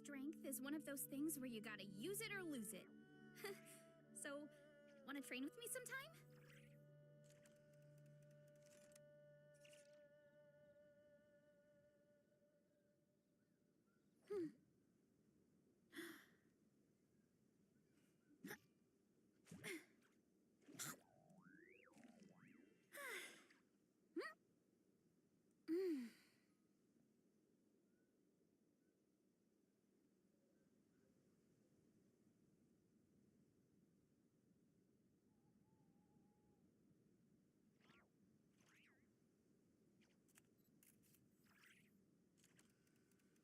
Strength is one of those things where you gotta use it or lose it. So, wanna train with me sometime?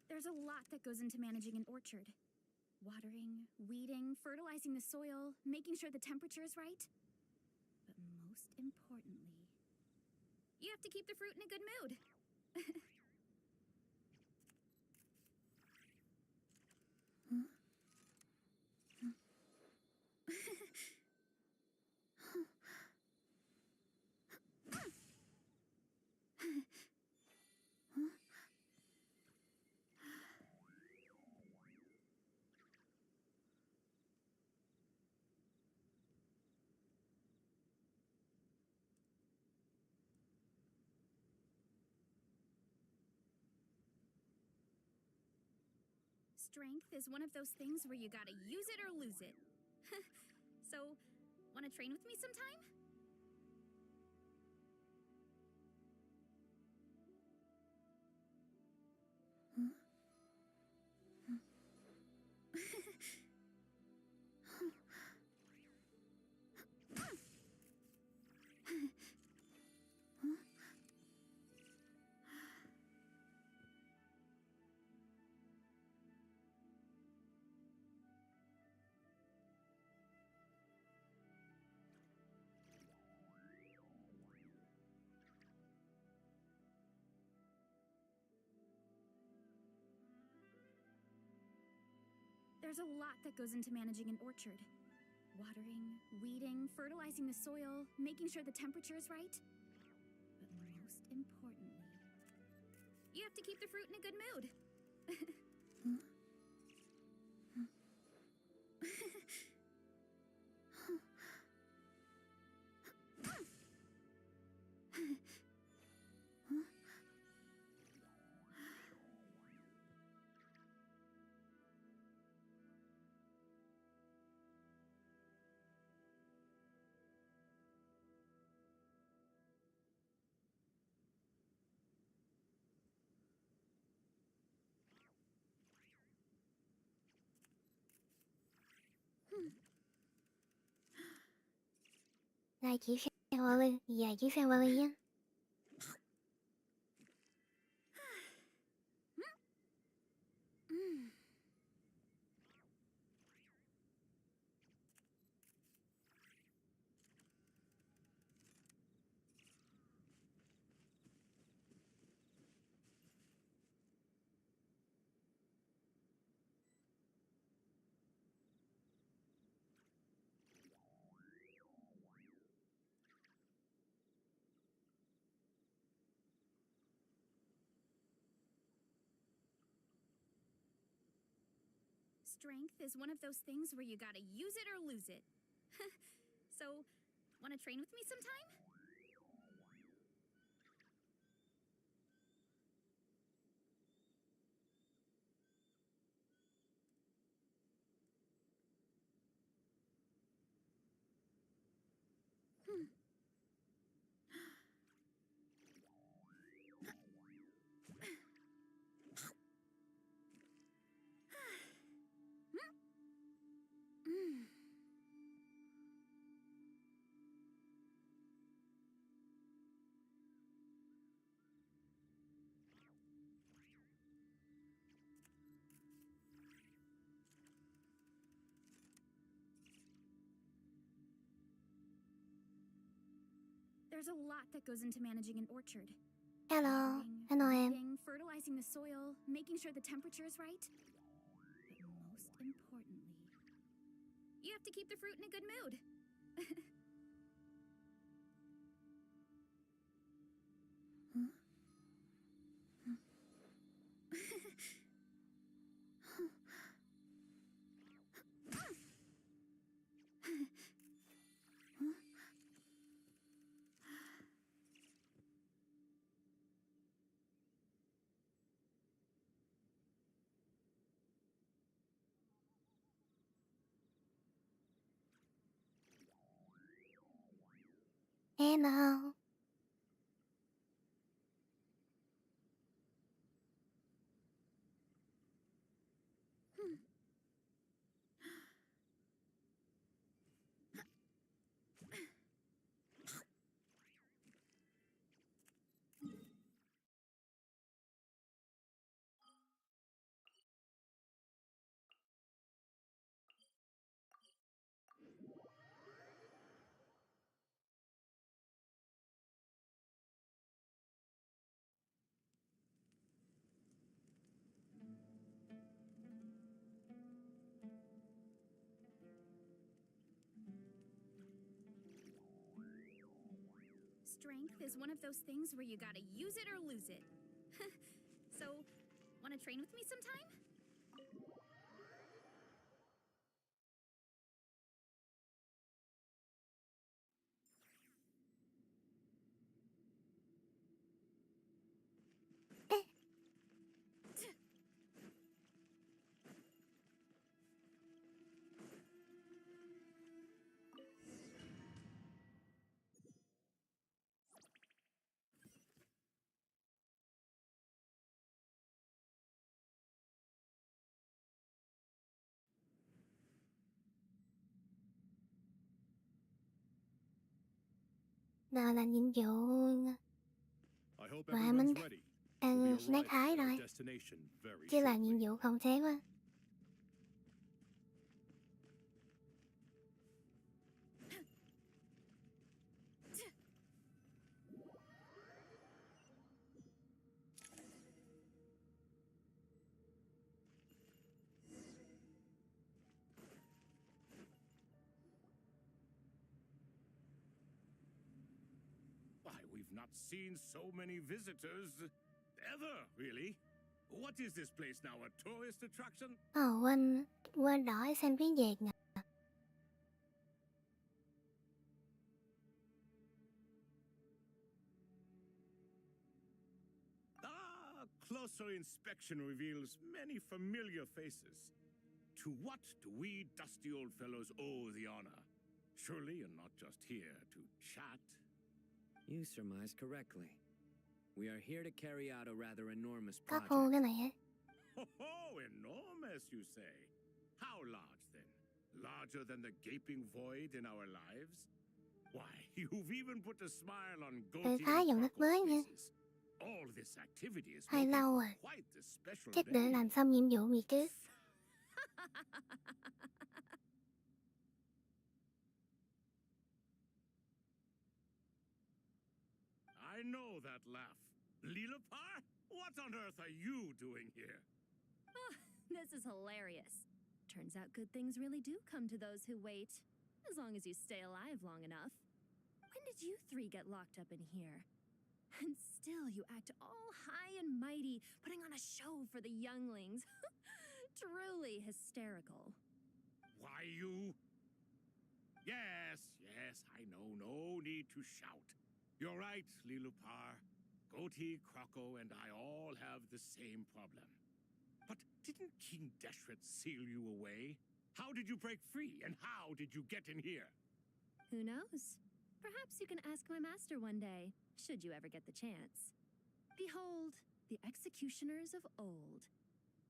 There's a lot that goes into managing an orchard. Watering, weeding, fertilizing the soil, making sure the temperature is right. But most importantly, you have to keep the fruit in a good mood. Strength is one of those things where you gotta use it or lose it. So, wanna train with me sometime? There's a lot that goes into managing an orchard. Watering, weeding, fertilizing the soil, making sure the temperature is right. But most importantly, you have to keep the fruit in a good mood. Lại chỉ phèn vào lên, dạ chỉ phèn vào lên nha. Strength is one of those things where you gotta use it or lose it. So, wanna train with me sometime? There's a lot that goes into managing an orchard. Hello, Watering, hello em. weeding, fertilizing the soil, making sure the temperature is right. But most importantly, you have to keep the fruit in a good mood. Hello. Strength is one of those things where you gotta use it or lose it. So, wanna train with me sometime? Nào là nhiệm vụ I hope mà mình everyone's ready. đang We'll be lấy arriving thái at our rồi. destination very Chứ làm shortly. nhiệm vụ không thế quá. Why, we've not seen so many visitors ever, really. What is this place now, a tourist attraction? Quên đỏ xem tiếng Việt nè. Closer inspection reveals many familiar faces. To what do we dusty old fellows owe the honor? Surely you're not just here to chat. You surmise correctly. We are here to carry out a rather enormous Có project. khu cái này á. Oh, enormous, you say? How large, then? Larger than the gaping void in our lives? Why, you've even put a smile on Tôi phá Goatee dòng and đất mới Quacko's nha. faces. All this activity is Hơi making lâu for rồi. quite the special Chắc để day. làm xong nhiệm vụ gì trước. I know that laugh. Lilipar? What on earth are you doing here? This is hilarious. Turns out good things really do come to those who wait, as long as you stay alive long enough. When did you three get locked up in here? And still you act all high and mighty, putting on a show for the younglings. Truly hysterical. Why, you... Yes, I know. No need to shout. You're right, Lilipar. Goatee, Crocco, and I all have the same problem. But didn't King Deshret seal you away? How did you break free, and how did you get in here? Who knows? Perhaps you can ask my master one day, should you ever get the chance. Behold, the executioners of old.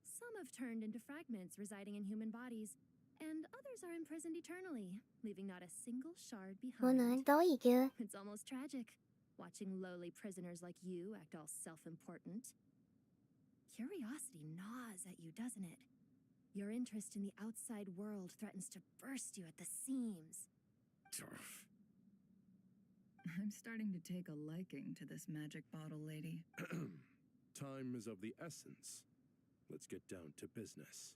Some have turned into fragments residing in human bodies, and others are imprisoned eternally, leaving not a single shard Bữa nữa behind. ăn tối gì chưa? It's almost tragic, watching lowly prisoners like you act all self-important. Curiosity gnaws at you, doesn't it? Your interest in the outside world threatens to burst you at the seams. Turf. I'm starting to take a liking to this magic bottle lady. Time is of the essence. Let's get down to business.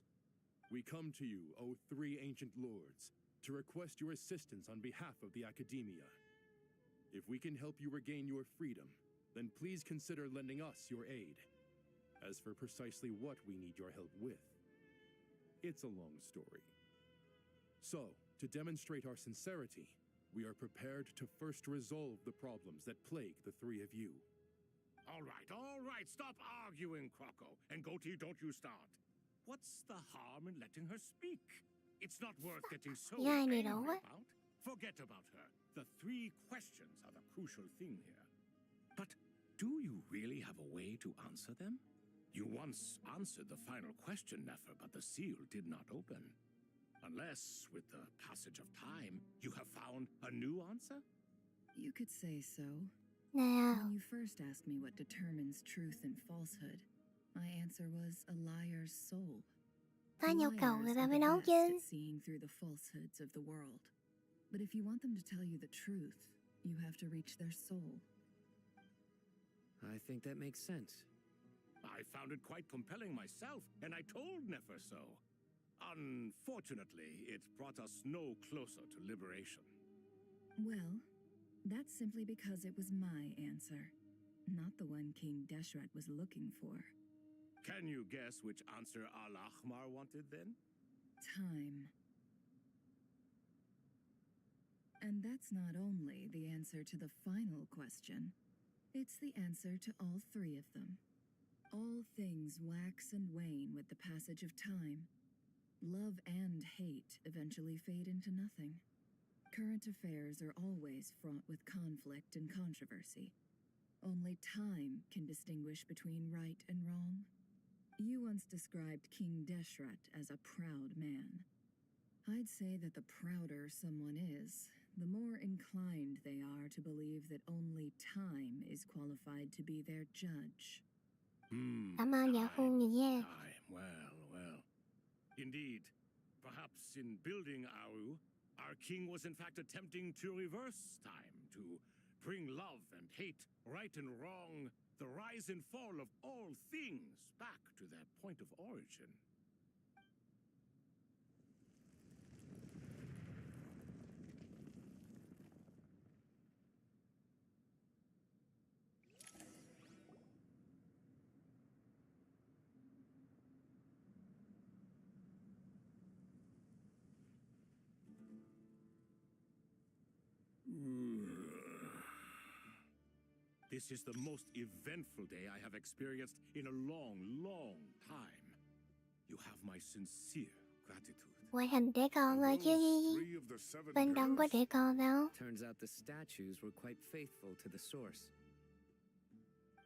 We come to you, O three ancient lords, to request your assistance on behalf of the Academia. If we can help you regain your freedom, then please consider lending us your aid. As for precisely what we need your help with, it's a long story. So, to demonstrate our sincerity, we are prepared to first resolve the problems that plague the three of you. All right. Stop arguing, Crocco. And Goatee, don't you start. What's the harm in letting her speak? It's not worth getting so Yeah, I angry need over. about. Forget about her. The three questions are the crucial thing here. But do you really have a way to answer them? You once answered the final question, Nefer, but the seal did not open. Unless, with the passage of time, you have found a new answer? You could say so. Nào, When you first asked me what determines truth and falsehood, my answer was a liar's soul. có nhu cầu người Liars ta are mới the nấu best chứ. at seeing through the falsehoods of the world. But if you want them to tell you the truth, you have to reach their soul. I think that makes sense. I found it quite compelling myself, and I told Nefer so. Unfortunately, it brought us no closer to liberation. Well, that's simply because it was my answer, not the one King Deshret was looking for. Can you guess which answer Al-Ahmar wanted then? Time. And that's not only the answer to the final question, it's the answer to all three of them. All things wax and wane with the passage of time. Love and hate eventually fade into nothing. Current affairs are always fraught with conflict and controversy. Only time can distinguish between right and wrong. You once described King Deshret as a proud man. I'd say that the prouder someone is, the more inclined they are to believe that only time is qualified to be their judge. Cảm ơn dạ Phương nhiều nha. Time. Well. Indeed. Perhaps in building Aru, our king was in fact attempting to reverse time, to bring love and hate, right and wrong, the rise and fall of all things back to their point of origin. This is the most eventful day I have experienced in a long time. You have my sincere gratitude. Quay hình trẻ con thôi chứ. Three of the seven Bên trong có pillars? trẻ con đâu. Turns out the statues were quite faithful to the source.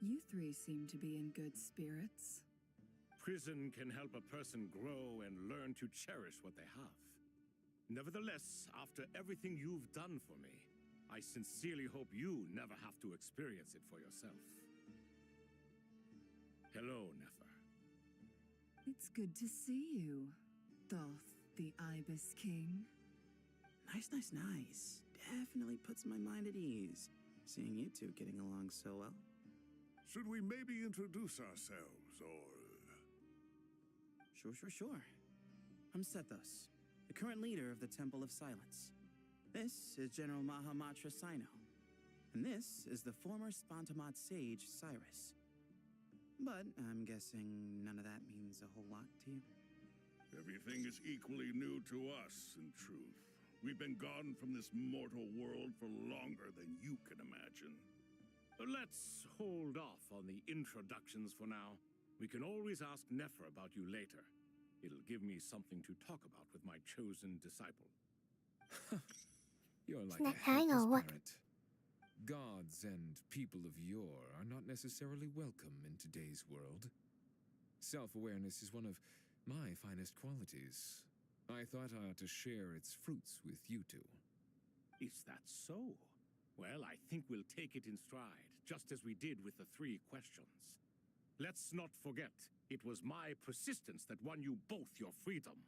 You three seem to be in good spirits. Prison can help a person grow and learn to cherish what they have. Nevertheless, after everything you've done for me, I sincerely hope you never have to experience it for yourself. Hello, Nefer. It's good to see you, Thoth, the Ibis King. Nice. Definitely puts my mind at ease, seeing you two getting along so well. Should we maybe introduce ourselves, or... Sure. I'm Sethos, the current leader of the Temple of Silence. This is General Mahamatra Sino, and this is the former Spantamot sage, Cyrus. But I'm guessing none of that means a whole lot to you. Everything is equally new to us, in truth. We've been gone from this mortal world for longer than you can imagine. Let's hold off on the introductions for now. We can always ask Nefer about you later. It'll give me something to talk about with my chosen disciple. You're like Snack a hang helpless or what? parrot. Gods and people of yore are not necessarily welcome in today's world. Self-awareness is one of my finest qualities. I thought I ought to share its fruits with you two. Is that so? Well, I think we'll take it in stride, just as we did with the three questions. Let's not forget, it was my persistence that won you both your freedom.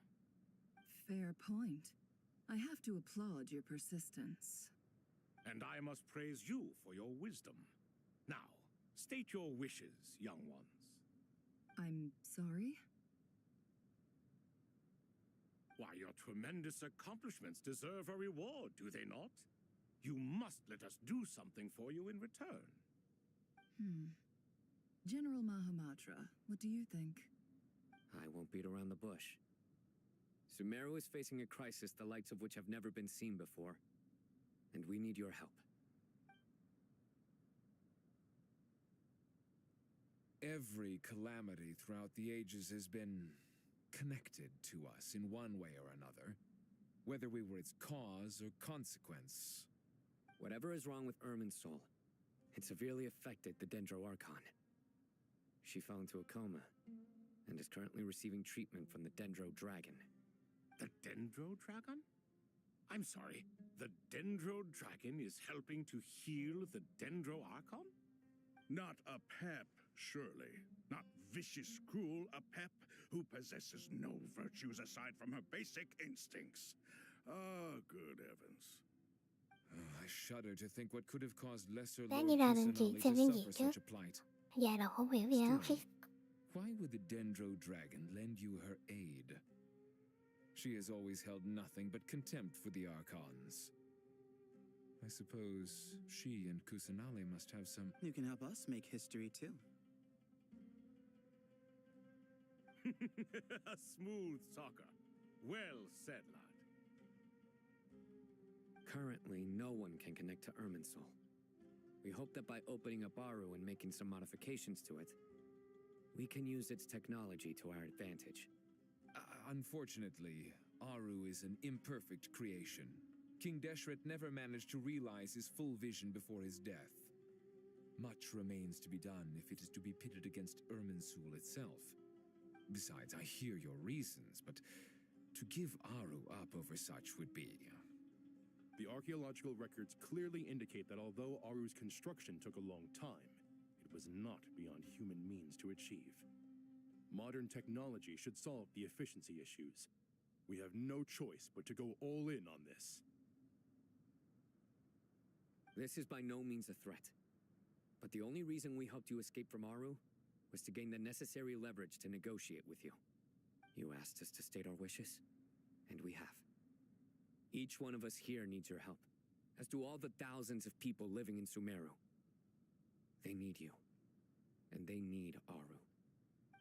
Fair point. I have to applaud your persistence. And I must praise you for your wisdom. Now, state your wishes, young ones. I'm sorry? Why, your tremendous accomplishments deserve a reward, do they not? You must let us do something for you in return. General Mahamatra, what do you think? I won't beat around the bush. Sumeru is facing a crisis the likes of which have never been seen before. And we need your help. Every calamity throughout the ages has been connected to us in one way or another, whether we were its cause or consequence. Whatever is wrong with Irminsul, it severely affected the Dendro Archon. She fell into a coma and is currently receiving treatment from the Dendro Dragon. The Dendro Dragon? I'm sorry, the Dendro Dragon is helping to heal the Dendro Archon? Not a pep, surely. Not vicious, cruel a pep who possesses no virtues aside from her basic instincts. Ah, good heavens. Oh, I shudder to think what could have caused lesser Đáng Lord như là mình chỉ Kusanali xem to cái gì suffer chứ. such a plight. Dạ đầu không hiểu gì đâu. Still, why would the Dendro Dragon lend you her aid? She has always held nothing but contempt for the Archons. I suppose she and Kusanali must have some... You can help us make history too. A smooth talker. Well said, lad. Currently, no one can connect to Irminsul. We hope that by opening up Aru and making some modifications to it, we can use its technology to our advantage. Unfortunately, Aru is an imperfect creation. King Deshret never managed to realize his full vision before his death. Much remains to be done if it is to be pitted against Irminsul itself. Besides, I hear your reasons, but to give Aru up over such would be... The archaeological records clearly indicate that although Aru's construction took a long time, it was not beyond human means to achieve. Modern technology should solve the efficiency issues. We have no choice but to go all in on this. This is by no means a threat. But the only reason we helped you escape from Aru was to gain the necessary leverage to negotiate with you. You asked us to state our wishes, and we have. Each one of us here needs your help, as do all the thousands of people living in Sumeru. They need you, and they need Aru.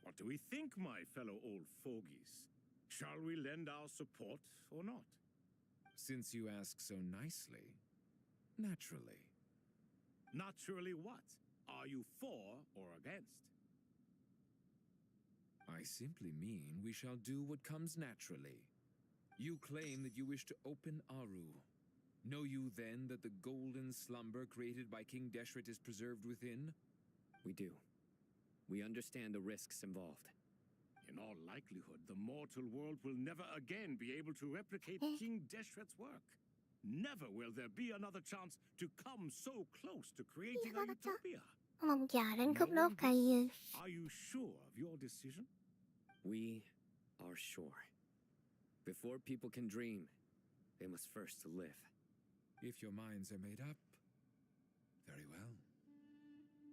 What do we think, my fellow old fogies? Shall we lend our support or not? Since you ask so nicely, naturally. Naturally what? Are you for or against? I simply mean we shall do what comes naturally. You claim that you wish to open Aru. Know you then that the golden slumber created by King Deshret is preserved within? We do. We understand the risks involved. In all likelihood, the mortal world will never again be able to replicate King Deshret's work. Never will there be another chance to come so close to creating a utopia. Mong chờ đến khúc đốt cây. Are you sure of your decision? We are sure. Before people can dream, they must first live. If your minds are made up, very well.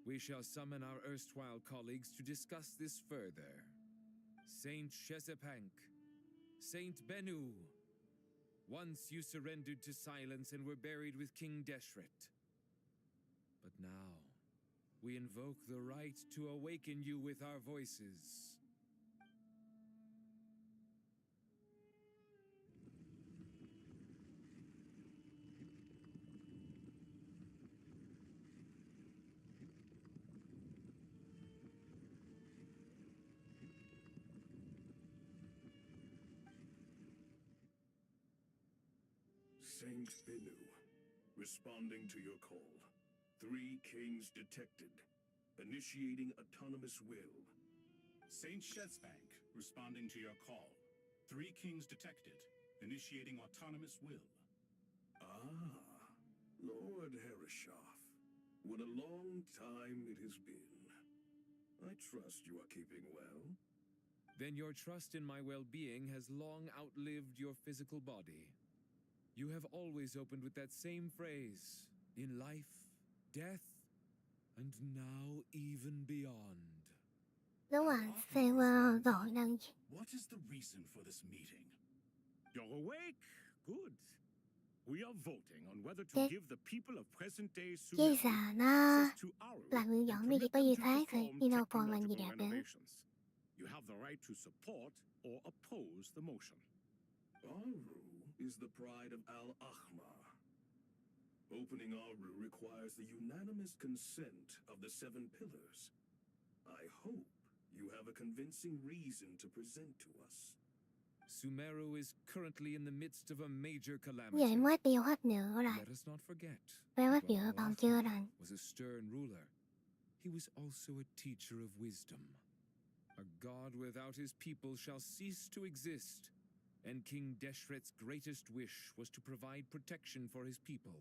We shall summon our erstwhile colleagues to discuss this further. Saint Chesapank, Saint Bennu, once you surrendered to silence and were buried with King Deshret. But now, we invoke the right to awaken you with our voices. Saint Bennu, responding to your call. 3 kings detected. Initiating autonomous will. Saint Shetsbank, responding to your call. 3 kings detected. Initiating autonomous will. Ah, Lord Herreshoff. What a long time it has been. I trust you are keeping well. Then your trust in my well-being has long outlived your physical body. You have always opened with that same phrase, in life, death, and now even beyond. Đúng rồi, về gọi năng. What is the reason for this meeting? You're awake? Good. We are voting on whether to give the people of present-day Chứ Sumeru giờ nó access to Aru là nguyện vọng đi and thì permit có them gì to khác thôi, perform đi đâu còn làm gì technological đẹp nữa. renovations. You have the right to support or oppose the motion. Aru is the pride of Al-Ahmar. Opening Aru requires the unanimous consent of the 7 pillars. I hope you have a convincing reason to present to us. Sumeru is currently in the midst of a major Vậy calamity. mới tiêu hết nữa rồi. Let us not forget Phải that mất giữa while còn chưa rồi. was a stern ruler, he was also a teacher of wisdom. A god without his people shall cease to exist, and King Deshret's greatest wish was to provide protection for his people.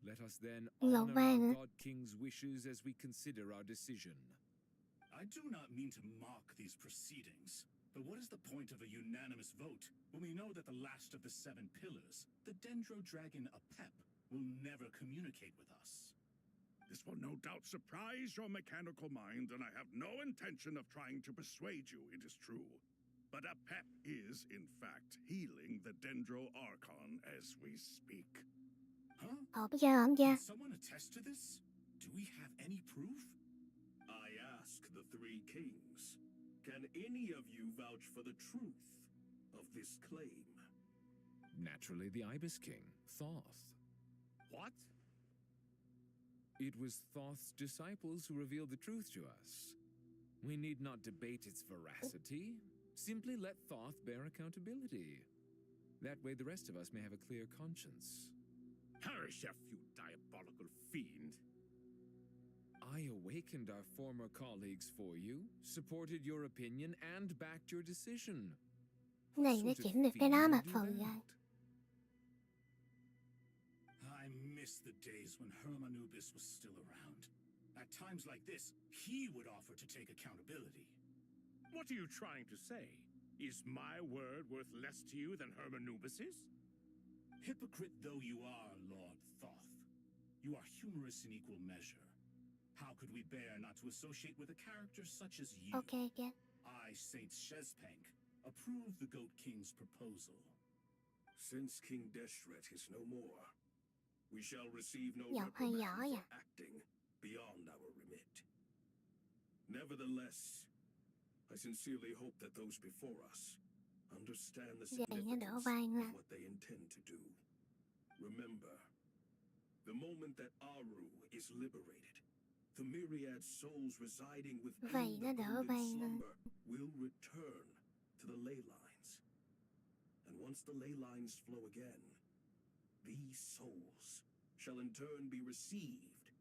Let us then Lộc honor vàng our hả? god king's wishes as we consider our decision. I do not mean to mock these proceedings, but what is the point of a unanimous vote when we know that the last of the 7 pillars, the Dendro Dragon Apep, will never communicate with us? This will no doubt surprise your mechanical mind, and I have no intention of trying to persuade you, it is true. But Apep is, in fact, healing the Dendro Archon as we speak. Huh? Hộp chưa, hộp chưa? Can someone attest to this? Do we have any proof? I ask the 3 kings, can any of you vouch for the truth of this claim? Naturally, the Ibis King, Thoth. What? It was Thoth's disciples who revealed the truth to us. We need not debate its veracity. Simply let Thoth bear accountability. That way the rest of us may have a clear conscience. Perish, you diabolical fiend! I awakened our former colleagues for you, supported your opinion, and backed your decision. Cái này nó What sort of chỉnh được cái fiend đó mà would do phừ that? ra. I miss the days when Hermanubis was still around. At times like this, he would offer to take accountability. What are you trying to say? Is my word worth less to you than Hermanubis's? Hypocrite though you are, Lord Thoth, you are humorous in equal measure. How could we bear not to associate with a character such as you? Ok ok. I, Saint Shezpank, approve the Goat King's proposal. Since King Deshret is no more, we shall receive no Giọng hơi reprimand giỏi for à. acting beyond our remit. Nevertheless, I sincerely hope that those before us understand the Vậy nó đỡ significance vai ra. of what they intend to do. Remember, the moment that Aru is liberated, the myriad souls residing within Vậy nó the đỡ golden vai ra. slumber will return to the ley lines. And once the ley lines flow again, these souls shall in turn be received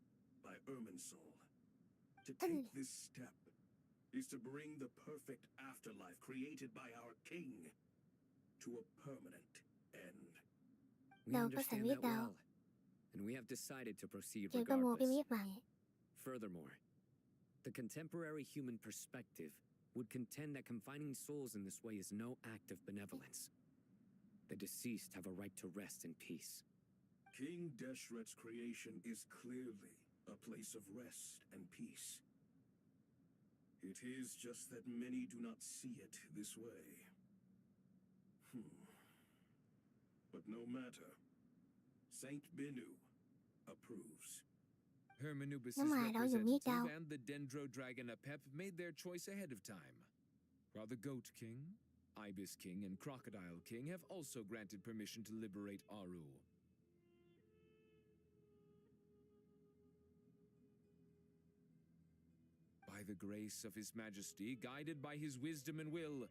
by Irminsul. To take this step is to bring the perfect afterlife created by our king to a permanent end. We Đâu có cần understand biết that đâu. well, and we have decided to proceed Chỉ có mua cái regardless. biết mày. Furthermore, the contemporary human perspective would contend that confining souls in this way is no act of benevolence. The deceased have a right to rest in peace. King Deshret's creation is clearly a place of rest and peace. It is just that many do not see it this way. But no matter. Saint Binu approves. Hermanubis' Nhưng mà đâu dùng biết đâu. representative and the Dendro Dragon Apep made their choice ahead of time, while the Goat King, Ibis King, and Crocodile King have also granted permission to liberate Aru. By the grace of His Majesty, guided by His wisdom and will,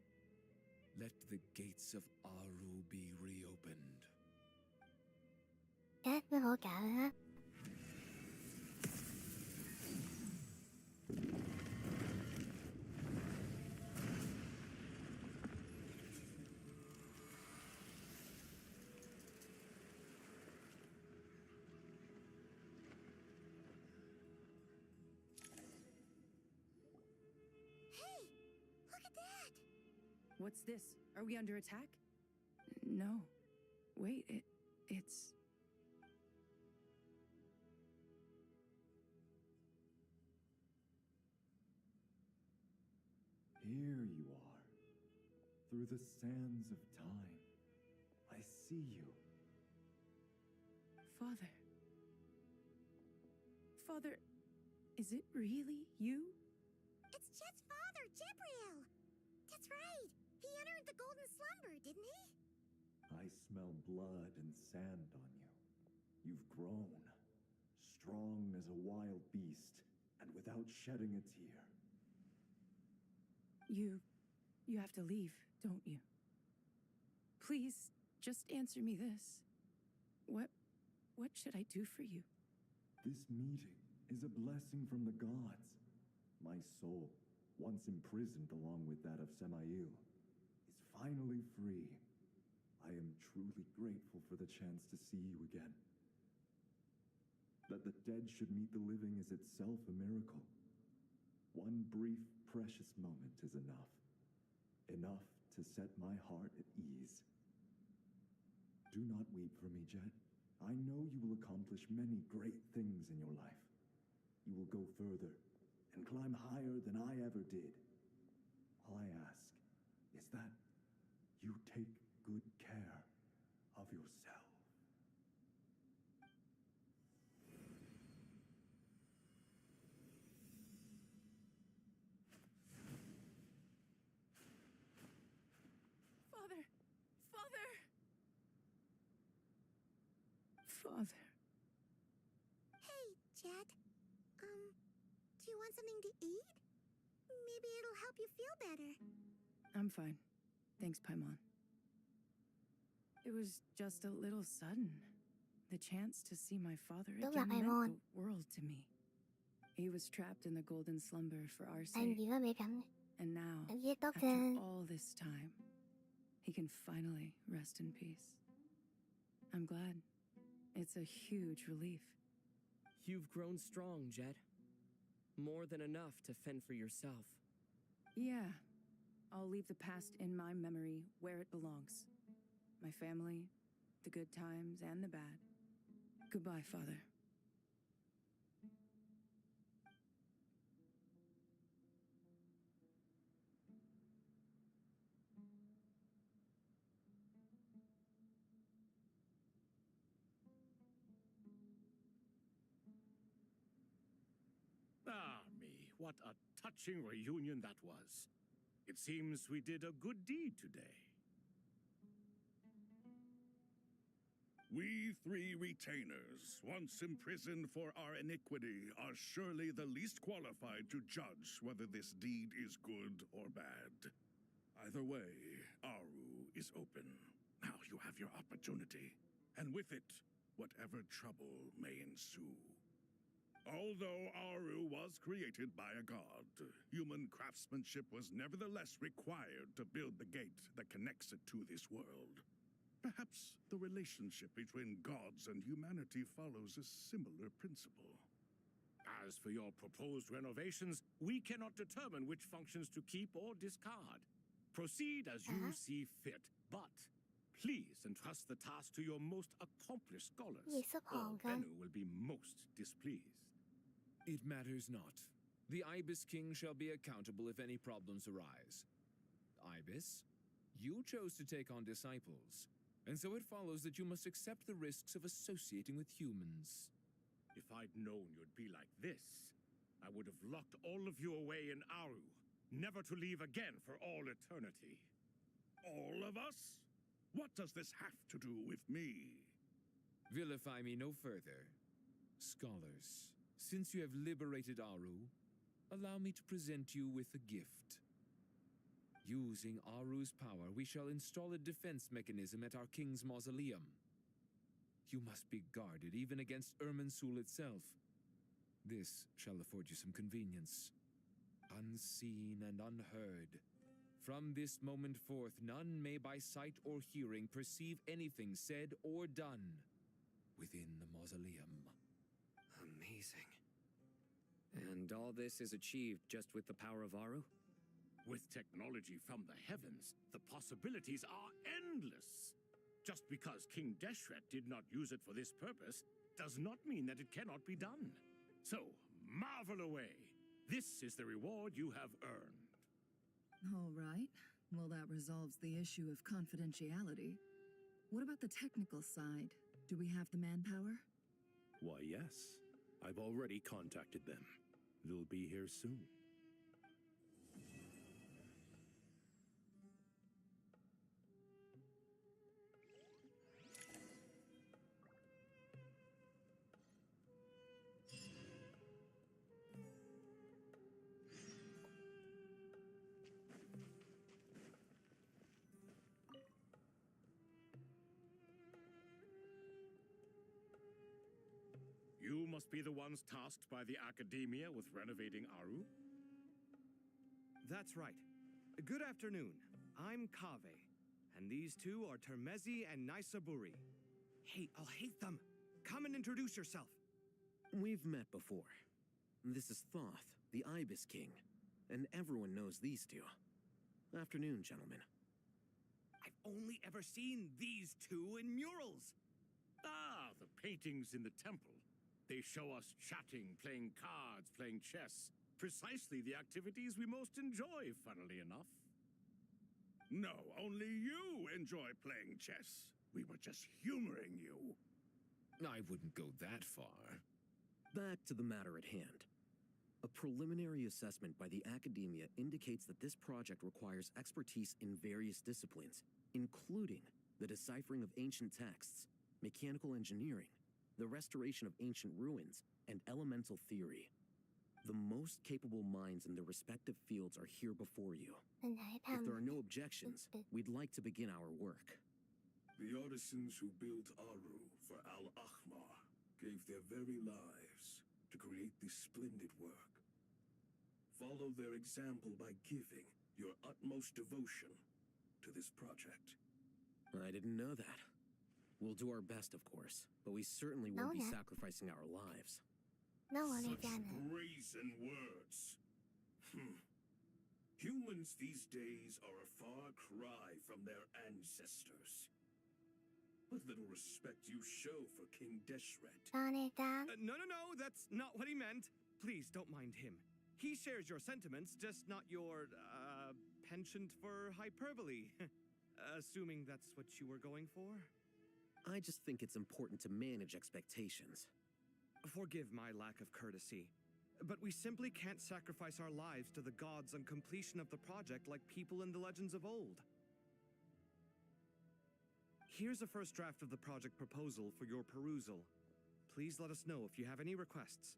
let the gates of Aru be reopened. Các nó hỗ trợ hết. Hey, look at that! What's this? Are we under attack? No. Wait, it's... Here you are, through the sands of time. I see you. Father. Father, is it really you? It's Chet's father, Jibriel! That's right! He entered the golden slumber, didn't he? I smell blood and sand on you. You've grown, strong as a wild beast, and without shedding a tear. You have to leave, don't you? Please, just answer me this. What should I do for you? This meeting is a blessing from the gods. My soul, once imprisoned along with that of Semail, is finally free. I am truly grateful for the chance to see you again. That the dead should meet the living is itself a miracle. One brief, precious moment is enough. Enough to set my heart at ease. Do not weep for me, Jet. I know you will accomplish many great things in your life. You will go further and climb higher than I ever did. All I ask is that you take good care of yourself. Father! Father! Father. Hey, Jet. Do you want something to eat? Maybe it'll help you feel better. I'm fine. Thanks, Paimon. It was just a little sudden. The chance to see my father Đúng again là meant Paimon. the world to me. He was trapped in the golden slumber for our Anh sake. nhớ mẹ cảm. And now, Anh viết tóc after trên. all this time, he can finally rest in peace. I'm glad. It's a huge relief. You've grown strong, Jet. More than enough to fend for yourself. Yeah. I'll leave the past in my memory where it belongs. My family, the good times and the bad. Goodbye, Father. Ah, me, what a touching reunion that was. It seems we did a good deed today. We three retainers, once imprisoned for our iniquity, are surely the least qualified to judge whether this deed is good or bad. Either way, Aru is open. Now you have your opportunity, and with it, whatever trouble may ensue. Although Aru was created by a god, human craftsmanship was nevertheless required to build the gate that connects it to this world. Perhaps the relationship between gods and humanity follows a similar principle. As for your proposed renovations, we cannot determine which functions to keep or discard. Proceed as you see fit, but please entrust the task to your most accomplished scholars, or Bennu will be most displeased. It matters not. The Ibis King shall be accountable if any problems arise. Ibis, you chose to take on disciples, and so it follows that you must accept the risks of associating with humans. If I'd known you'd be like this, I would have locked all of you away in Aru, never to leave again for all eternity. All of us? What does this have to do with me? Vilify me no further. Scholars, since you have liberated Aru, allow me to present you with a gift. Using Aru's power, we shall install a defense mechanism at our king's mausoleum. You must be guarded even against Irminsul itself. This shall afford you some convenience. Unseen and unheard. From this moment forth, none may by sight or hearing perceive anything said or done within the mausoleum. Amazing. And all this is achieved just with the power of Aru? With technology from the heavens, the possibilities are endless. Just because King Deshret did not use it for this purpose does not mean that it cannot be done. So, marvel away. This is the reward you have earned. All right. Well, that resolves the issue of confidentiality. What about the technical side? Do we have the manpower? Why, yes. I've already contacted them. They'll be here soon. You must be the ones tasked by the Academia with renovating Aru? That's right. Good afternoon. I'm Kave, and these two are Termezi and Naisaburi. Hey, I'll hate them. Come and introduce yourself. We've met before. This is Thoth, the Ibis King, and everyone knows these two. Afternoon, gentlemen. I've only ever seen these two in murals. Ah, the paintings in the temple. They show us chatting, playing cards, playing chess. Precisely the activities we most enjoy, funnily enough. No, only you enjoy playing chess. We were just humoring you. I wouldn't go that far. Back to the matter at hand. A preliminary assessment by the Academia indicates that this project requires expertise in various disciplines, including the deciphering of ancient texts, mechanical engineering, the restoration of ancient ruins, and elemental theory. The most capable minds in their respective fields are here before you. If there are no objections, we'd like to begin our work. The artisans who built Aru for Al-Ahmar gave their very lives to create this splendid work. Follow their example by giving your utmost devotion to this project. I didn't know that. We'll do our best, of course, but we certainly won't be sacrificing our lives. Such brazen words. Humans these days are a far cry from their ancestors. What little respect you show for King Deshret. No, that's not what he meant. Please don't mind him. He shares your sentiments, just not your, penchant for hyperbole. Assuming that's what you were going for? I just think it's important to manage expectations. Forgive my lack of courtesy, but we simply can't sacrifice our lives to the gods on completion of the project like people in the legends of old. Here's a first draft of the project proposal for your perusal. Please let us know if you have any requests.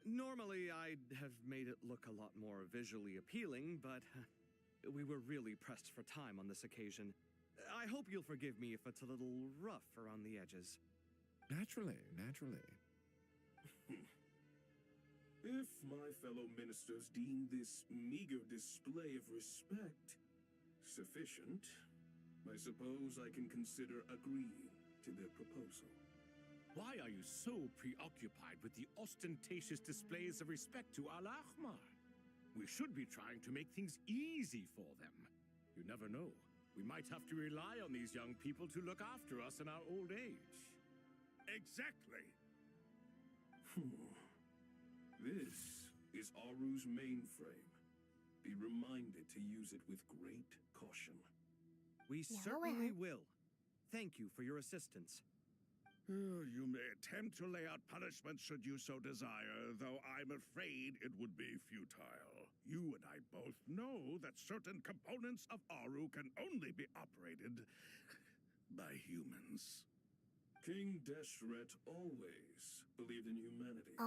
Normally, I'd have made it look a lot more visually appealing, but we were really pressed for time on this occasion. I hope you'll forgive me if it's a little rough around the edges. Naturally. If my fellow ministers deem this meager display of respect sufficient, I suppose I can consider agreeing to their proposal. Why are you so preoccupied with the ostentatious displays of respect to Al-Ahmar? We should be trying to make things easy for them. You never know. We might have to rely on these young people to look after us in our old age. Exactly. This is Aru's mainframe. Be reminded to use it with great caution. We certainly will. Thank you for your assistance. You may attempt to lay out punishment should you so desire, though I'm afraid it would be futile. You and I both know that certain components of Aru can only be operated by humans. King Deshret always believed in humanity.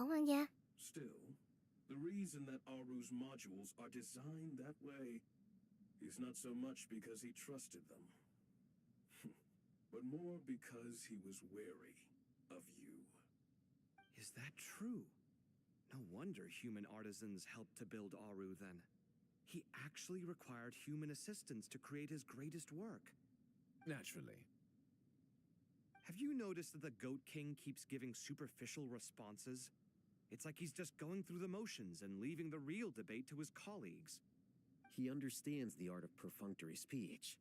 Still, the reason that Aru's modules are designed that way is not so much because he trusted them, but more because he was wary of you. Is that true? No wonder human artisans helped to build Aru then. He actually required human assistance to create his greatest work. Naturally. Have you noticed that the Goat King keeps giving superficial responses? It's like he's just going through the motions and leaving the real debate to his colleagues. He understands the art of perfunctory speech.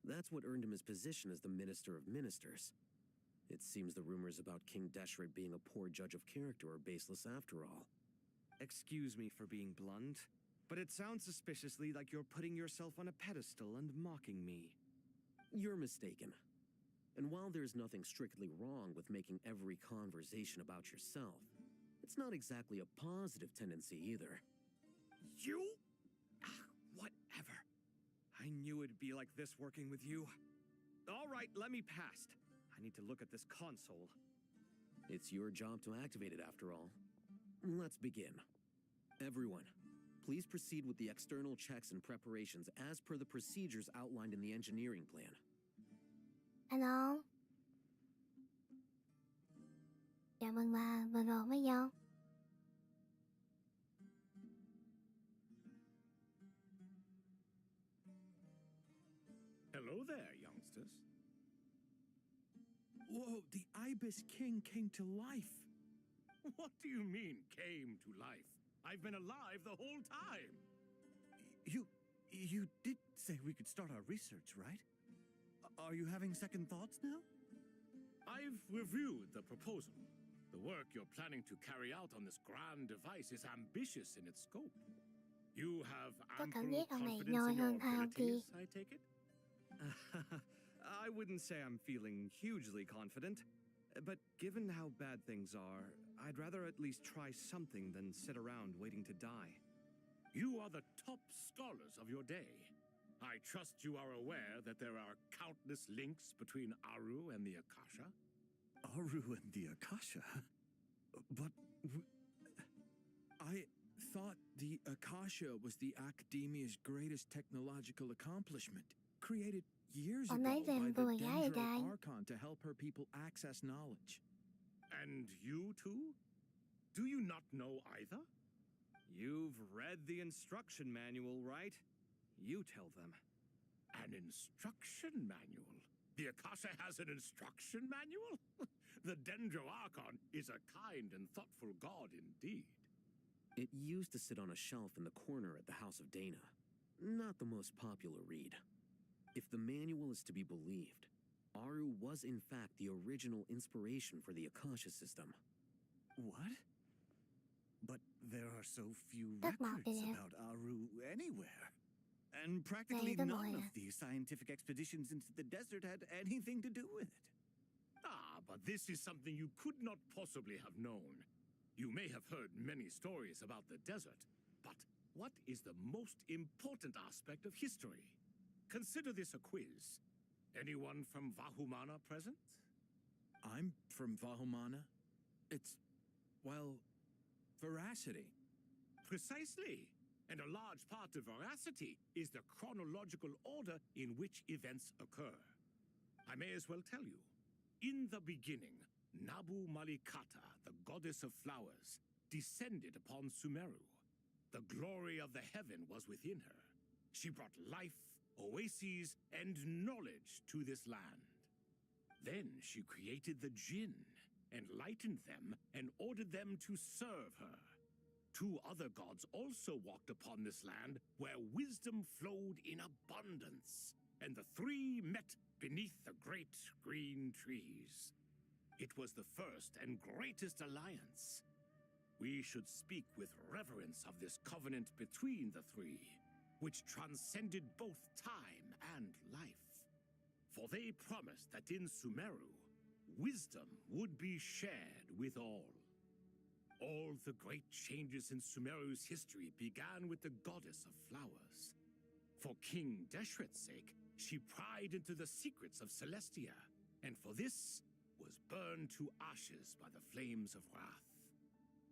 That's what earned him his position as the Minister of Ministers. It seems the rumors about King Deshret being a poor judge of character are baseless after all. Excuse me for being blunt, but it sounds suspiciously like you're putting yourself on a pedestal and mocking me. You're mistaken. And while there's nothing strictly wrong with making every conversation about yourself, it's not exactly a positive tendency either. You? Whatever. I knew it'd be like this working with you. All right, let me past. I need to look at this console. It's your job to activate it after all. Let's begin. Everyone, please proceed with the external checks and preparations as per the procedures outlined in the engineering plan. Hello? chào mừng bà vừa rồi mới vô. Hello there, youngsters. Whoa, the Ibis King came to life. What do you mean, came to life? I've been alive the whole time. You did say we could start our research, right? Are you having second thoughts now? I've reviewed the proposal. The work you're planning to carry out on this grand device is ambitious in its scope. You have Tôi cảm ample giác ông này confidence nhoi in hơn your Thao kia. abilities, I take it? I wouldn't say I'm feeling hugely confident, but given how bad things are, I'd rather at least try something than sit around waiting to die. You are the top scholars of your day. I trust you are aware that there are countless links between Aru and the Akasha. Aru and the Akasha? But I thought the Akasha was the Academia's greatest technological accomplishment, created years Ông ago nói by rằng the cô gái ở Dendro đây. Archon to help her people access knowledge. And you too? Do you not know either? You've read the instruction manual, right? You tell them. An instruction manual? The Akasha has an instruction manual? The Dendro Archon is a kind and thoughtful god indeed. It used to sit on a shelf in the corner at the House of Dana. Not the most popular read. If the manual is to be believed, Aru was in fact the original inspiration for the Akasha system. What? But there are so few Rất mọt records đi nè. about Aru anywhere. And practically Đây, none tôi of these scientific expeditions into the desert had anything to do with it. Ah, but this is something you could not possibly have known. You may have heard many stories about the desert, but what is the most important aspect of history? Consider this a quiz. Anyone from Vahumana present? I'm from Vahumana. It's, well, veracity. Precisely. And a large part of veracity is the chronological order in which events occur. I may as well tell you. In the beginning, Nabu Malikata, the goddess of flowers, descended upon Sumeru. The glory of the heaven was within her. She brought life, oases, and knowledge to this land. Then she created the Jinn, enlightened them, and ordered them to serve her. Two other gods also walked upon this land where wisdom flowed in abundance, and the three met beneath the great green trees. It was the first and greatest alliance. We should speak with reverence of this covenant between the three, which transcended both time and life. For they promised that in Sumeru, wisdom would be shared with all. All the great changes in Sumeru's history began with the goddess of flowers. For King Deshret's sake, she pried into the secrets of Celestia, and for this was burned to ashes by the flames of wrath.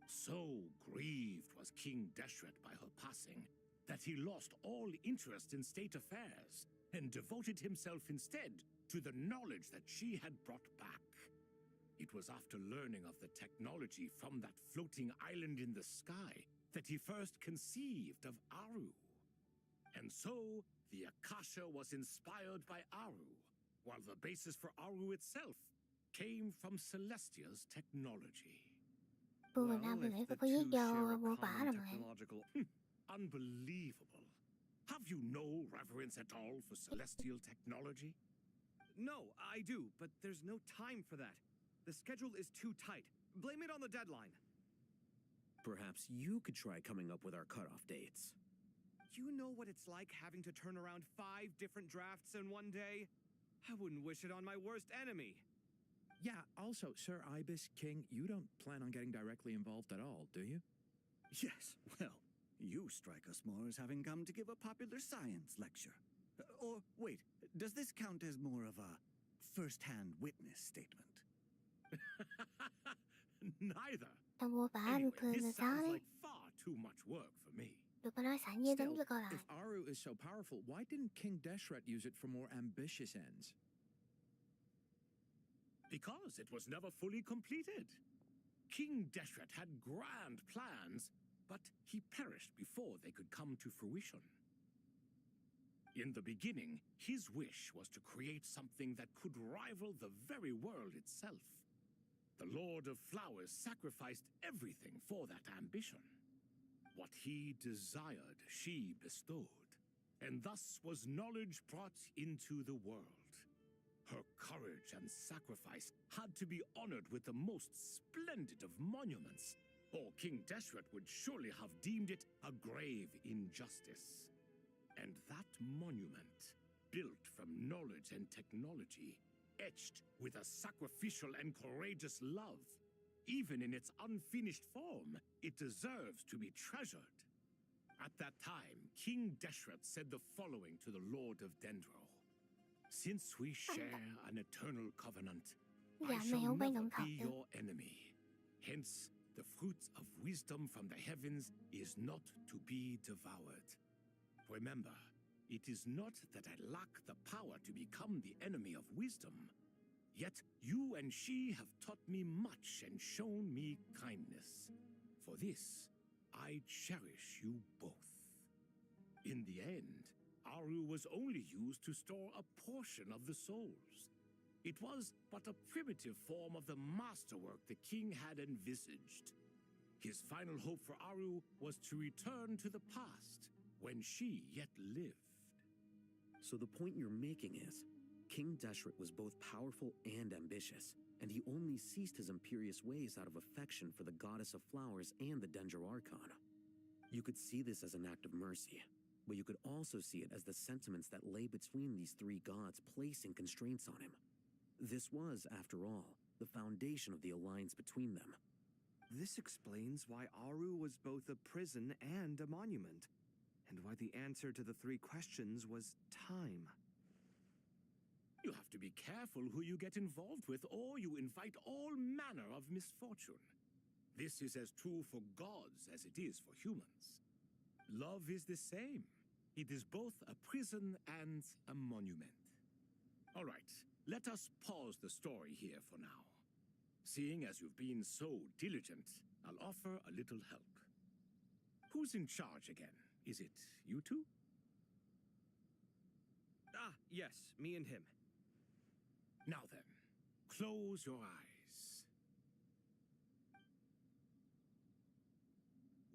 So grieved was King Deshret by her passing that he lost all interest in state affairs and devoted himself instead to the knowledge that she had brought back. It was after learning of the technology from that floating island in the sky that he first conceived of Aru. And so, the Akasha was inspired by Aru, while the basis for Aru itself came from Celestia's technology. Cô Việt Nam mình thấy phải có lý do mô tả rồi mà. Unbelievable. Have you no reverence at all for celestial technology? No, I do, but there's no time for that. The schedule is too tight. Blame it on the deadline. Perhaps you could try coming up with our cutoff dates. You know what it's like having to turn around 5 different drafts in one day? I wouldn't wish it on my worst enemy. Yeah, also, Sir Ibis King, you don't plan on getting directly involved at all, do you? Yes, well, you strike us more as having come to give a popular science lecture. Or, wait, does this count as more of a first-hand witness statement? Neither. Tao mô tả anh Anyway, cười là this sao sounds đấy. like far too much work for me. Được có nói sẵn với tính Still, cho coi lại. if Aru is so powerful, why didn't King Deshret use it for more ambitious ends? Because it was never fully completed. King Deshret had grand plans, but he perished before they could come to fruition. In the beginning, his wish was to create something that could rival the very world itself. The Lord of Flowers sacrificed everything for that ambition. What he desired, she bestowed, and thus was knowledge brought into the world. Her courage and sacrifice had to be honored with the most splendid of monuments, or King Deshret would surely have deemed it a grave injustice. And that monument, built from knowledge and technology, etched with a sacrificial and courageous love, even in its unfinished form, it deserves to be treasured. At that time, King Deshret said the following to the Lord of Dendro. Since we share an eternal covenant, I shall never be your enemy. Hence, the fruit of wisdom from the heavens is not to be devoured. Remember, it is not that I lack the power to become the enemy of wisdom. Yet you and she have taught me much and shown me kindness. For this, I cherish you both. In the end, Aru was only used to store a portion of the souls. It was but a primitive form of the masterwork the king had envisaged. His final hope for Aru was to return to the past, when she yet lived. So the point you're making is, King Deshret was both powerful and ambitious, and he only ceased his imperious ways out of affection for the goddess of flowers and the Dendro Archon. You could see this as an act of mercy, but you could also see it as the sentiments that lay between these three gods placing constraints on him. This was, after all, the foundation of the alliance between them. This explains why Aru was both a prison and a monument, and why the answer to the three questions was time. You have to be careful who you get involved with, or you invite all manner of misfortune. This is as true for gods as it is for humans. Love is the same. It is both a prison and a monument. All right, let us pause the story here for now. Seeing as you've been so diligent, I'll offer a little help. Who's in charge again? Is it you two? Ah, yes, me and him. Now then, close your eyes.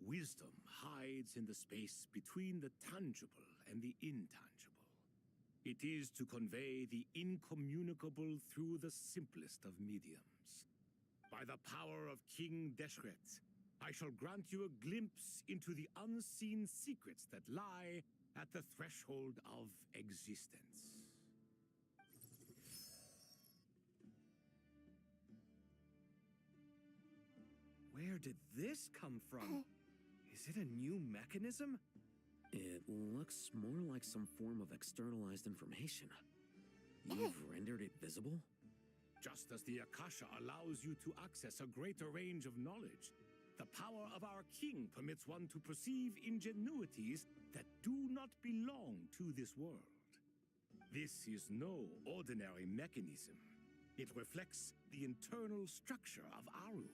Wisdom hides in the space between the tangible and the intangible. It is to convey the incommunicable through the simplest of mediums. By the power of King Deshret, I shall grant you a glimpse into the unseen secrets that lie at the threshold of existence. Where did this come from? Is it a new mechanism? It looks more like some form of externalized information. You've rendered it visible? Just as the Akasha allows you to access a greater range of knowledge, the power of our king permits one to perceive ingenuities that do not belong to this world. This is no ordinary mechanism. It reflects the internal structure of Aru.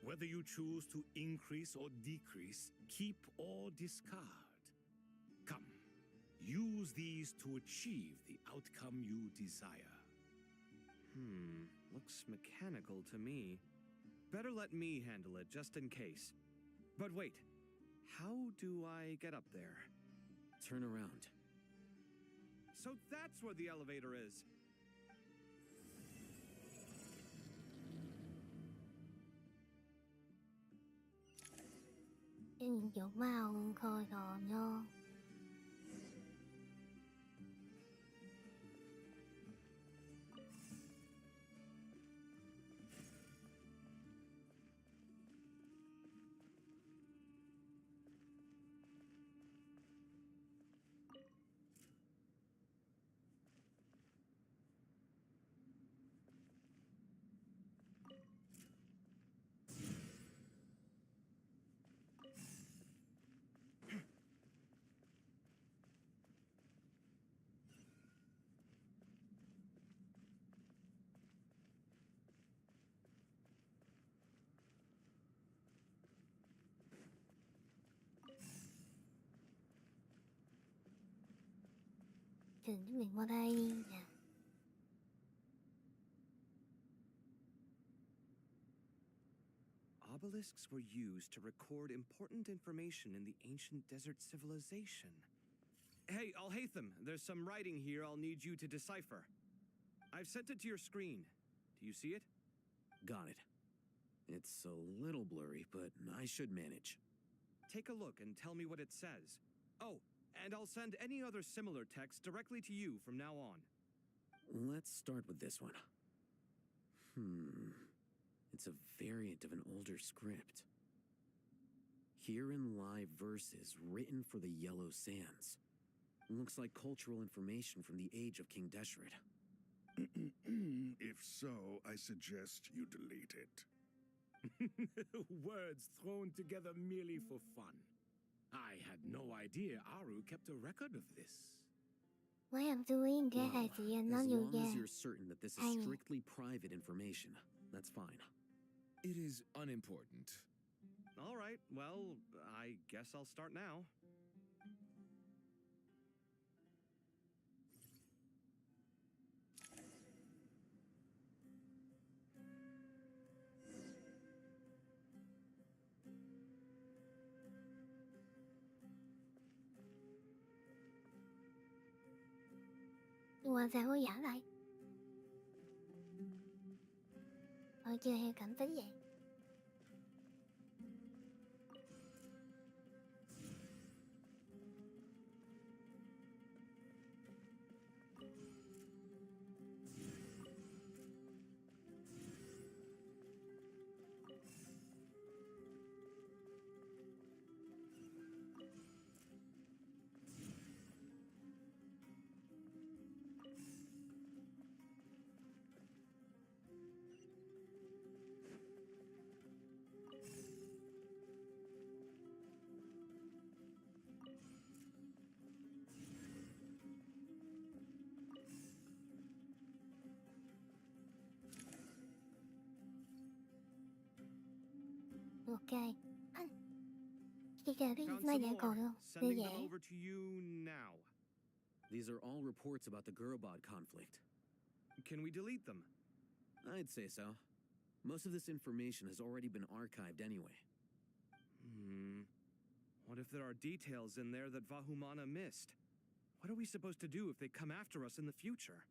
Whether you choose to increase or decrease, keep or discard. Come, use these to achieve the outcome you desire. Looks mechanical to me. Better let me handle it, just in case. But wait, how do I get up there? Turn around. So that's where the elevator is. Nhìn kiểu màu khơi gòn vô. trình giúp mình qua đây nè. Obelisks were used to record important information in the ancient desert civilization. Hey, Alhaitham, there's some writing here I'll need you to decipher. I've sent it to your screen. Do you see it? Got it. It's a little blurry, but I should manage. Take a look and tell me what it says. Oh, and I'll send any other similar text directly to you from now on. Let's start with this one. It's a variant of an older script. Herein lie verses written for the Yellow Sands. Looks like cultural information from the age of King Deshret. If so, I suggest you delete it. Words thrown together merely for fun. I had no idea Aru kept a record of this. Mấy em chú ý cái hai chị em nó As vô long ra. as you're certain that this is strictly private information, that's fine. It is unimportant. All right, well, I guess I'll start now. Qua sao có giả vậy? Thôi chơi theo cảm tính vậy. Ok. Anh. Chị kể cái Found này some giải more. còn không? Như Sending them vậy. over to you now. These are all reports about the Gurubad conflict. Can we delete them? I'd say so. Most of this information has already been archived anyway. What if there are details in there that Vahumana missed? What are we supposed to do if they come after us in the future?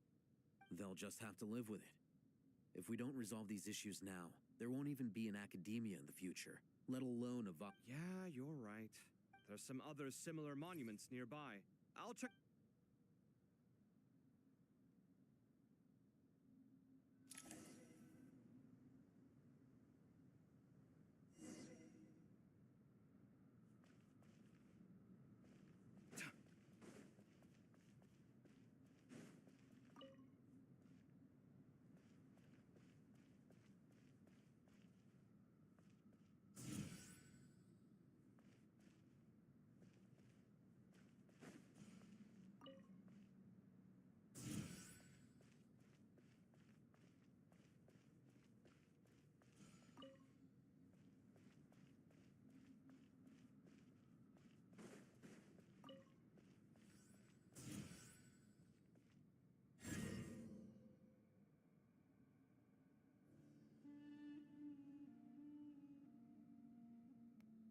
They'll just have to live with it. If we don't resolve these issues now, there won't even be an academia in the future, let alone a Yeah, you're right. There's some other similar monuments nearby. I'll check.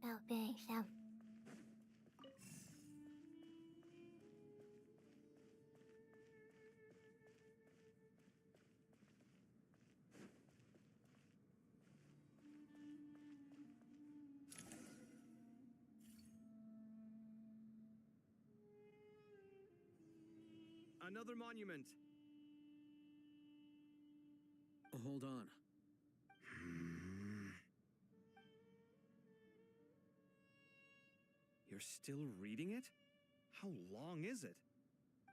Ok, xong. Another monument. Hold on. You're still reading it? How long is it?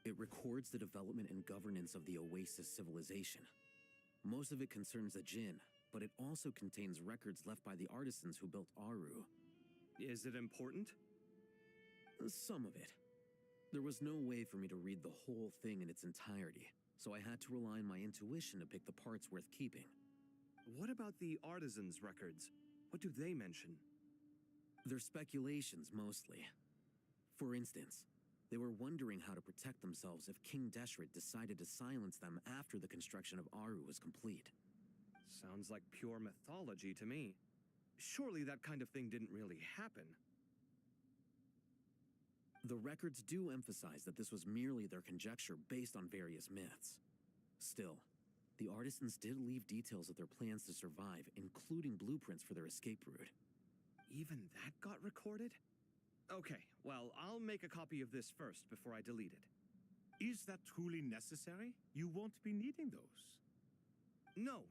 It records the development and governance of the Oasis civilization. Most of it concerns the Jinn, but it also contains records left by the artisans who built Aru. Is it important? Some of it. There was no way for me to read the whole thing in its entirety, so I had to rely on my intuition to pick the parts worth keeping. What about the artisans' records? What do they mention? They're speculations, mostly. For instance, They were wondering how to protect themselves if King Deshret decided to silence them after the construction of Aru was complete. Sounds like pure mythology to me. Surely that kind of thing didn't really happen. The records do emphasize that this was merely their conjecture based on various myths. Still, the artisans did leave details of their plans to survive, including blueprints for their escape route. Even that got recorded? Okay, well, I'll make a copy of this first before I delete it. Is that truly necessary? You won't be needing those. No,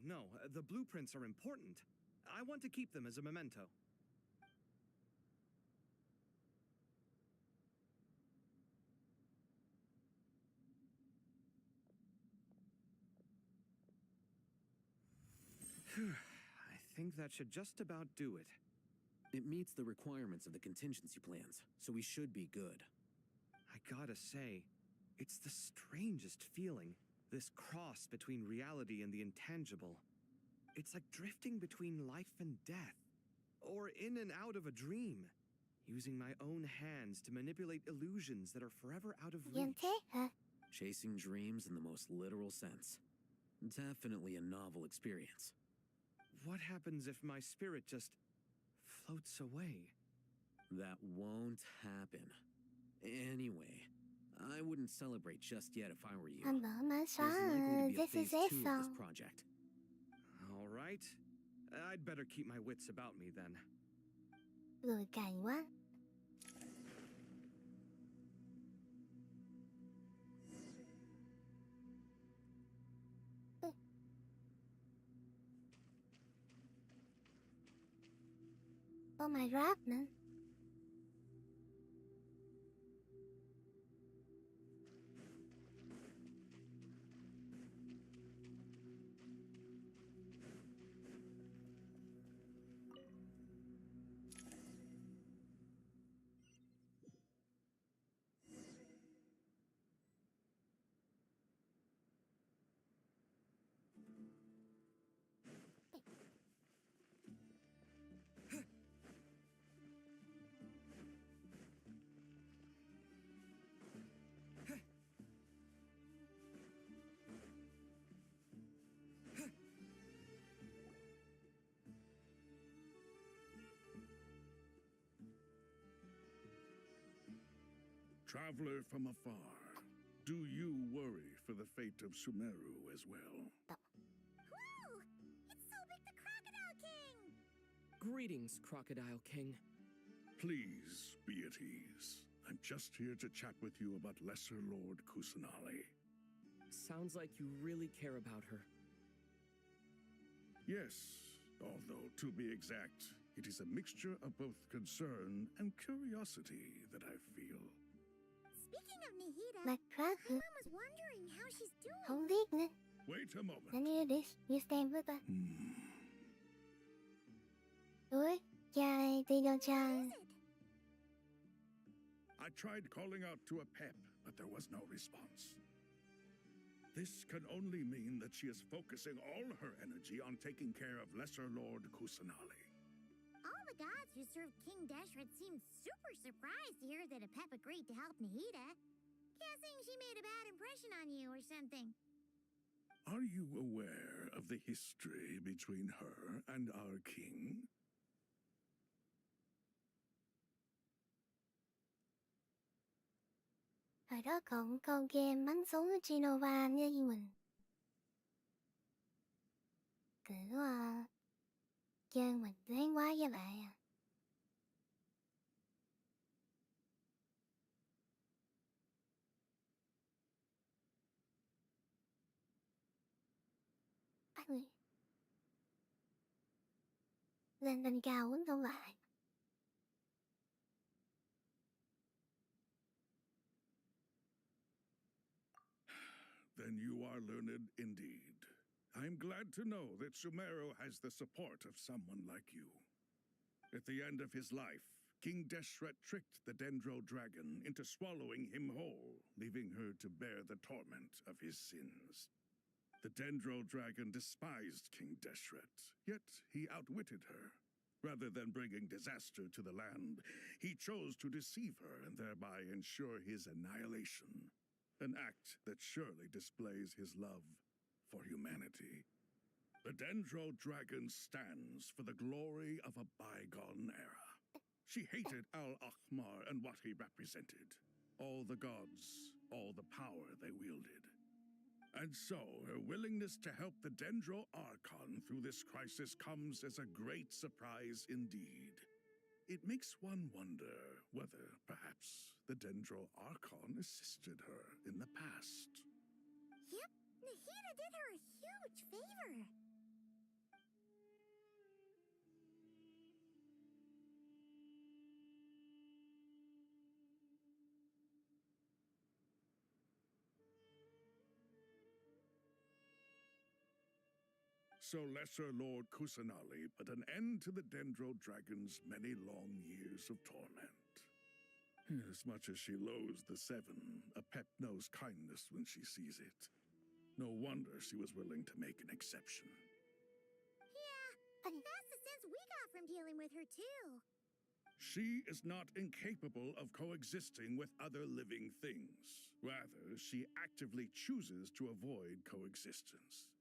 the blueprints are important. I want to keep them as a memento. I think that should just about do it. It meets the requirements of the contingency plans, so we should be good. I gotta say, it's the strangest feeling, this cross between reality and the intangible. It's like drifting between life and death, or in and out of a dream, using my own hands to manipulate illusions that are forever out of reach. Chasing dreams in the most literal sense. Definitely a novel experience. What happens if my spirit just floats away? That won't happen. Anyway, I wouldn't celebrate just yet if I were you. There's likely to be a phase 2 of this project. All right. I'd better keep my wits about me then. Lười cày quá. Oh my rap nữa. Traveler from afar, do you worry for the fate of Sumeru as well? Whoa! It's Sobek the Crocodile King! Greetings, Crocodile King. Please be at ease. I'm just here to chat with you about Lesser Lord Kusanali. Sounds like you really care about her. Yes, although to be exact, it is a mixture of both concern and curiosity that I feel. Speaking of Nihida, my mom was wondering how she's doing. Không biết nữa. Wait a moment. Let me do this. You stand with her. Ủa, trai, đi đâu trai? I tried calling out to a pep, but there was no response. This can only mean that she is focusing all her energy on taking care of Lesser Lord Kusanali. All the gods who serve King Deshret seemed super surprised to hear that a pep agreed to help Nihida. Guessing she made a bad impression on you or something. Are you aware of the history between her and our king? Hồi đó cậu câu game bắn súng ở Genova với mình. Kiểu chơi mình thoáng quá với lại à. Ui. Lên đỉnh cao uống không lại. Then you are learned indeed. I'm glad to know that Sumeru has the support of someone like you. At the end of his life, King Deshret tricked the Dendro Dragon into swallowing him whole, leaving her to bear the torment of his sins. The Dendro Dragon despised King Deshret, yet he outwitted her. Rather than bringing disaster to the land, he chose to deceive her and thereby ensure his annihilation. An act that surely displays his love for humanity. The Dendro Dragon stands for the glory of a bygone era. She hated Al-Ahmar and what he represented. All the gods, all the power they wielded. And so, her willingness to help the Dendro Archon through this crisis comes as a great surprise indeed. It makes one wonder whether, perhaps, the Dendro Archon assisted her in the past. Yep, Nahida did her a huge favor. So Lesser Lord Kusanali put an end to the Dendro Dragon's many long years of torment. As much as she loathes the Seven, a pep knows kindness when she sees it. No wonder she was willing to make an exception. Yeah, that's the sense we got from dealing with her, too. She is not incapable of coexisting with other living things. Rather, she actively chooses to avoid coexistence.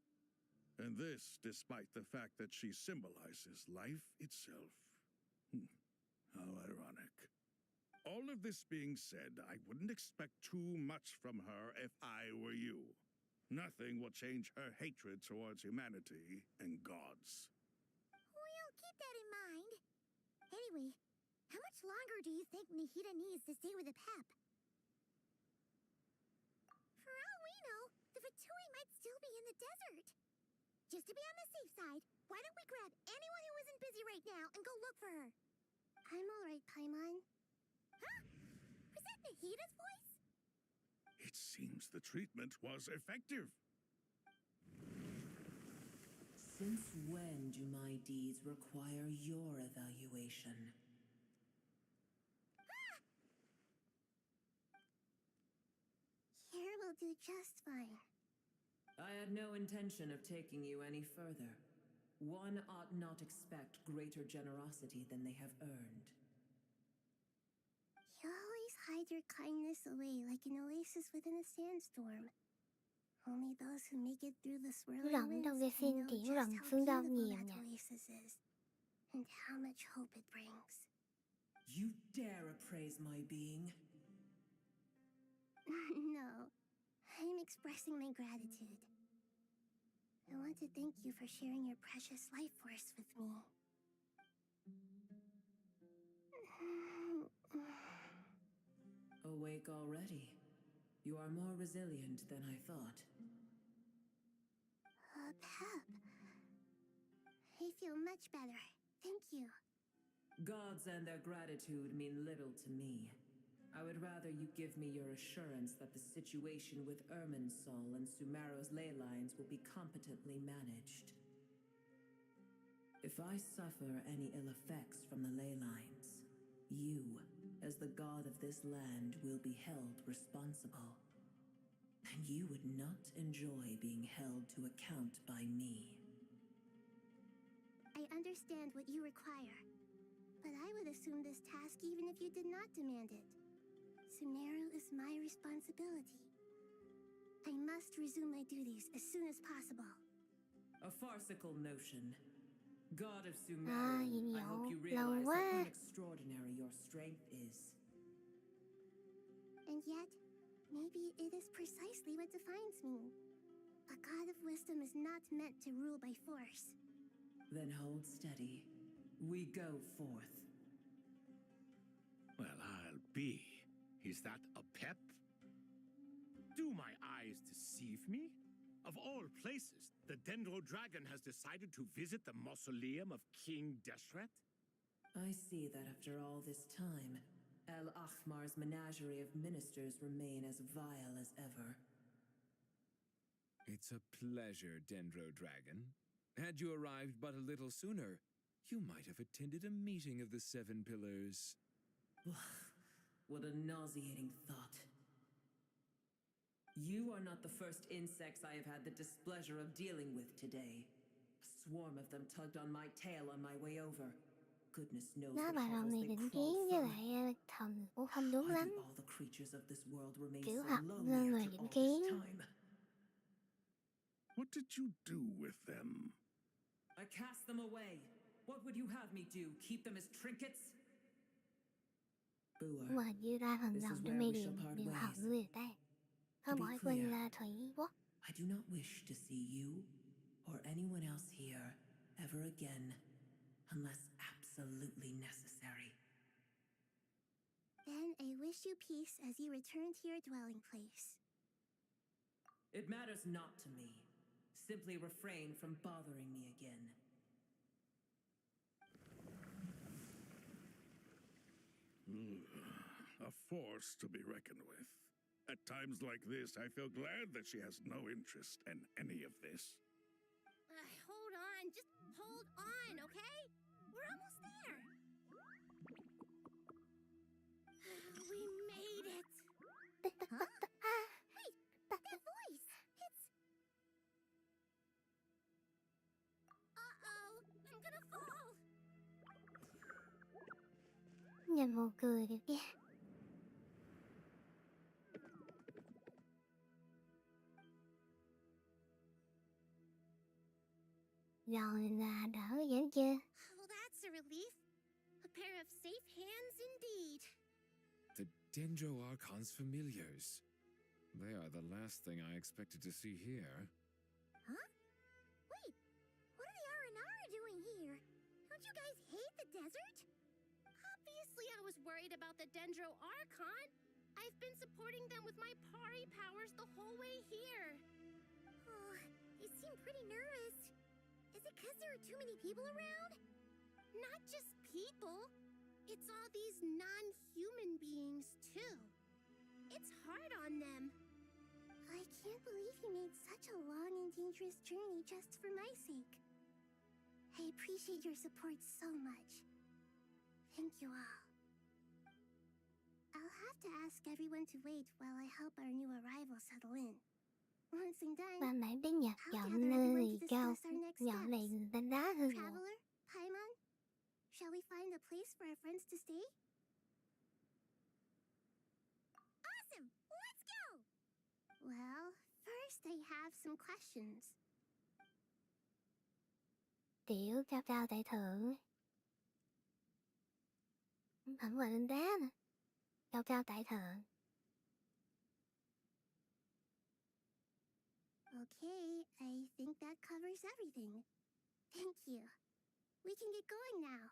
And this, despite the fact that she symbolizes life itself. How ironic. All of this being said, I wouldn't expect too much from her if I were you. Nothing will change her hatred towards humanity and gods. We'll keep that in mind. Anyway, how much longer do you think Nahida needs to stay with the Pep? For all we know, the Fatui might still be in the desert. Just to be on the safe side, why don't we grab anyone who isn't busy right now and go look for her? I'm alright, Paimon. Huh? Was that Nahida's voice? It seems the treatment was effective. Since when do my deeds require your evaluation? Here will do just fine. I had no intention of taking you any further. One ought not expect greater generosity than they have earned. You always hide your kindness away like an oasis within a sandstorm. Only those who make it through the swirling winds can know just how beautiful that oasis is, and how much hope it brings. You dare appraise my being? No, I'm expressing my gratitude. I want to thank you for sharing your precious life force with me. Awake already? You are more resilient than I thought. Pep. I feel much better. Thank you. Gods and their gratitude mean little to me. I would rather you give me your assurance that the situation with Irminsul and Sumero's ley lines will be competently managed. If I suffer any ill effects from the ley lines, you, as the god of this land, will be held responsible. And you would not enjoy being held to account by me. I understand what you require, but I would assume this task even if you did not demand it. Sumero is my responsibility. I must resume my duties as soon as possible. A farcical notion. God of Sumero, I hope you realize how extraordinary your strength is. And yet, maybe it is precisely what defines me. A god of wisdom is not meant to rule by force. Then hold steady. We go forth. Well, I'll be. Is that a pep? Do my eyes deceive me? Of all places, the Dendro Dragon has decided to visit the mausoleum of King Deshret? I see that after all this time, Al-Ahmar's menagerie of ministers remain as vile as ever. It's a pleasure, Dendro Dragon. Had you arrived but a little sooner, you might have attended a meeting of the Seven Pillars. What a nauseating thought. You are not the first insects I have had the displeasure of dealing with today. A swarm of them tugged on my tail on my way over. goodness knows Nó what bà hovels Rồng này they định crawled kiến với through. lại thần cũng không đúng Why lắm. do all the creatures of this world remain Kiểu so học lonely người after định all this kiến. time? What did you do with them? I cast them away. What would you have me do? Keep them as trinkets? Nhưng mà như ra thần This is rồng where trong we media shall part đều học ways. người ta. To Không be hỏi quân clear, là Thủy Quốc. I do not wish to see you or anyone else here ever again unless absolutely necessary. Then I wish you peace as you return to your dwelling place. It matters not to me. Simply refrain from bothering me again. A force to be reckoned with. At times like this, I feel glad that she has no interest in any of this. Hold on, just hold on, okay? We're almost there. We made it. Huh? Hey, that voice. It's... Uh-oh, I'm gonna fall. Nhìn một cười kìa kìa. Rồi là đỡ vậy chưa? Oh, that's a relief. A pair of safe hands indeed. The Dendro Archon's familiars. They are the last thing I expected to see here. Huh? Wait, what are the Aranara doing here? Don't you guys hate the desert? Obviously, I was worried about the Dendro Archon. I've been supporting them with my Pari powers the whole way here. Oh, you seem pretty nervous. Is it because there are too many people around? Not just people. It's all these non-human beings, too. It's hard on them. I can't believe you made such a long and dangerous journey just for my sake. I appreciate your support so much. Thank you all. I'll have to ask everyone to wait while I help our new arrival settle in. Once I'm done, Bạn nãy tiếng nhạc I'll giọng gather everyone nơi to cao, discuss our next giọng steps. này đánh đá hơn nhiều. Traveler, Paimon, shall we find a place for our friends to stay? Awesome! Let's go! Well, first I have some questions. Tiểu trao trao tại thượng. Hẳn là lên đá nè. Trao trao tại thượng. Okay, I think that covers everything. Thank you. We can get going now.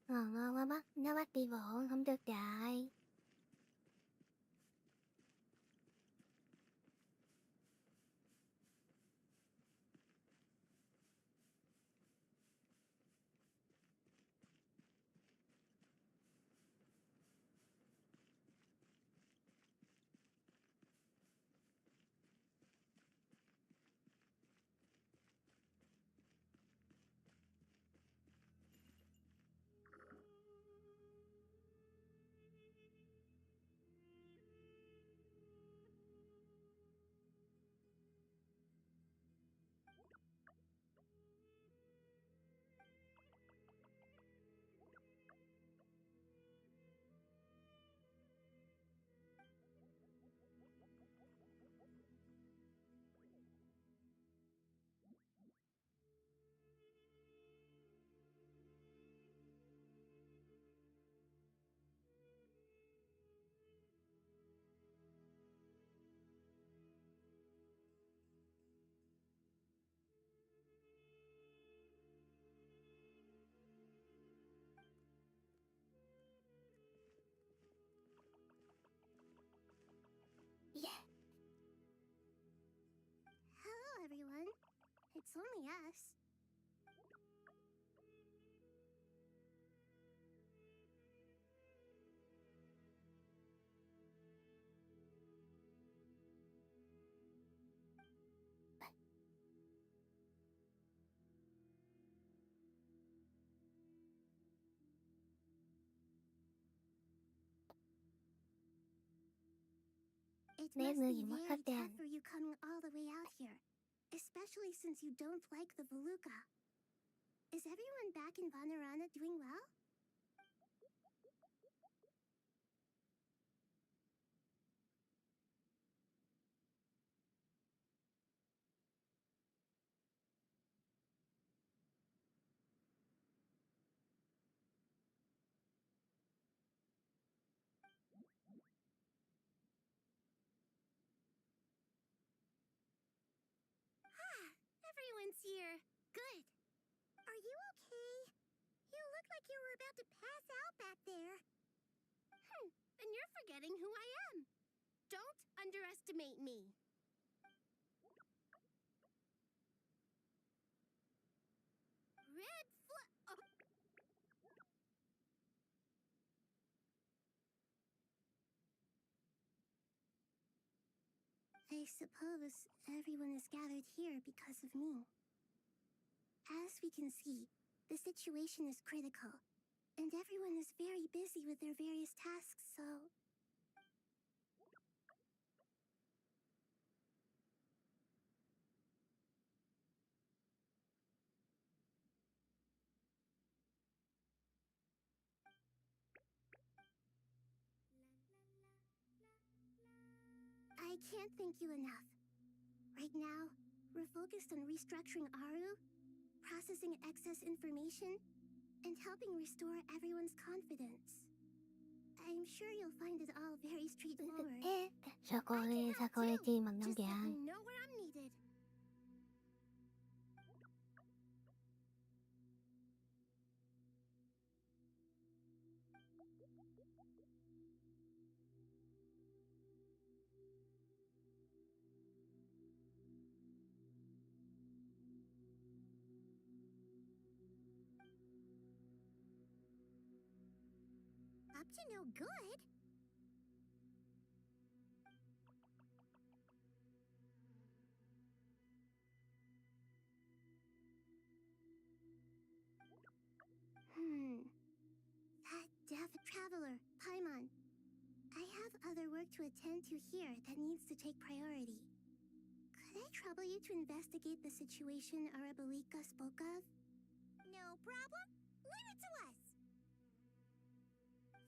Ngon quá bắt, nó bắt đi bộ, không cho chạy. Yeah. Hello, everyone. It's only us. It Nét must người be gì mất very khách tough đàn. for you coming all the way out here, especially since you don't like the Voluka. Is everyone back in Vanarana doing well? Everyone's here. Good. Are you okay? You look like you were about to pass out back there. And you're forgetting who I am. Don't underestimate me. Red flag. Oh. I suppose everyone is gathered here because of me. As we can see, the situation is critical, and everyone is very busy with their various tasks, so... I can't thank you enough. Right now, we're focused on restructuring Aru, processing excess information, and helping restore everyone's confidence. I'm sure you'll find it all very straightforward. Sao cô đi chi bằng năm Just let dài? me know where I'm needed. Up to no good. That deaf traveler, Paimon. I have other work to attend to here that needs to take priority. Could I trouble you to investigate the situation Arabalika spoke of? No problem. Leave it to us.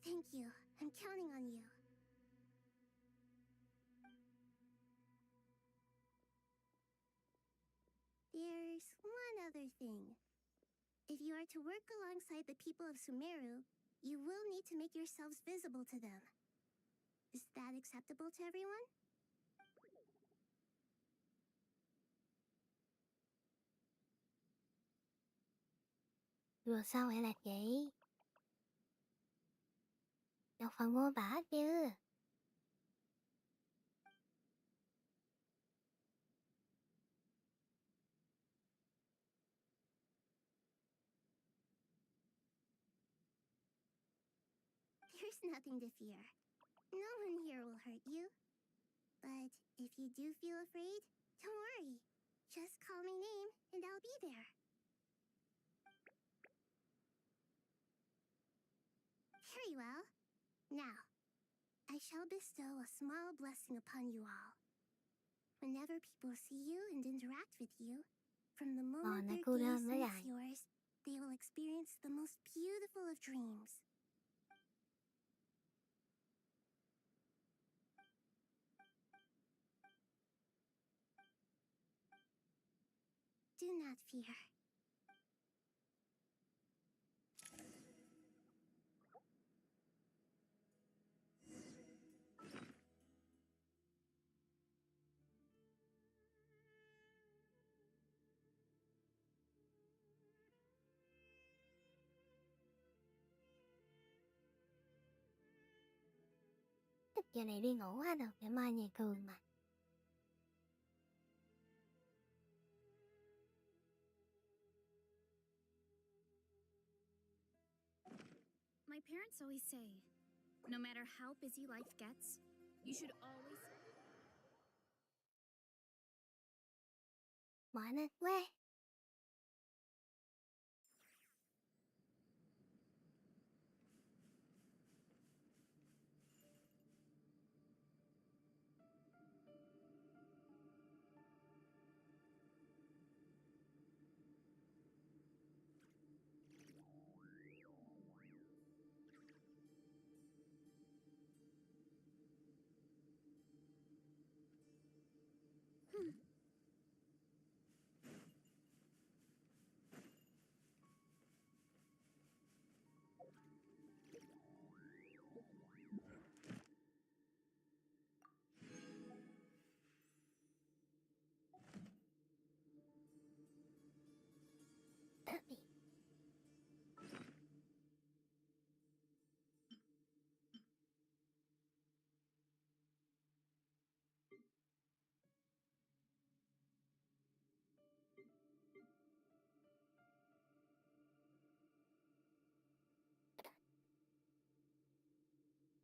Thank you. I'm counting on you. There's one other thing. If you are to work alongside the people of Sumeru, you will need to make yourselves visible to them. Is that acceptable to everyone? Rồi sao lại lạc vậy? Đọc phần mô tả chứ. There's nothing to fear. No one here will hurt you. But if you do feel afraid, don't worry. Just call my name and I'll be there. Very well. Now, I shall bestow a small blessing upon you all. Whenever people see you and interact with you, from the moment này their cô đơn gaze nữa meets rồi. yours, they will experience the most beautiful of dreams. Do not fear. Tức giờ này đi ngủ hết rồi, ngày mai về cường mà. My parents always say, no matter how busy life gets, you should always... Mỏi nè, quê.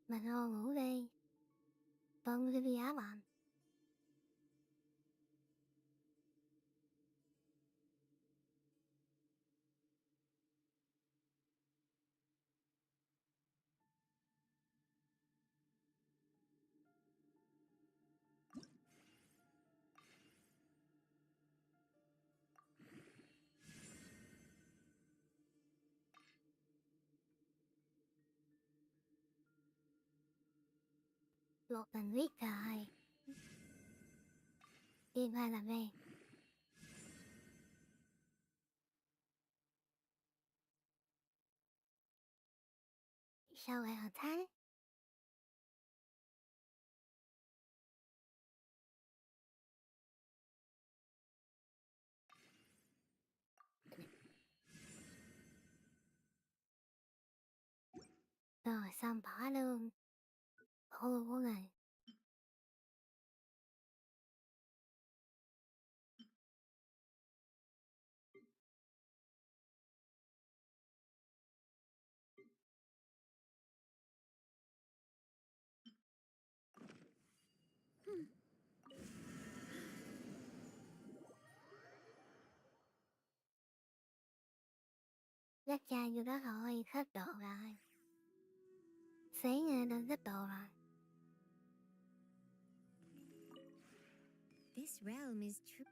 Mình lo ngủ đi. Vâng, Olivia bạn. Một mình viết rồi. Đi qua làm đi. Sao lại ở thế? Rồi xong bỏ luôn. Bỏ luôn của ngày. Dắt chai vô đó rồi, hết độ rồi. Sáng đã hết độ rồi. This realm is true.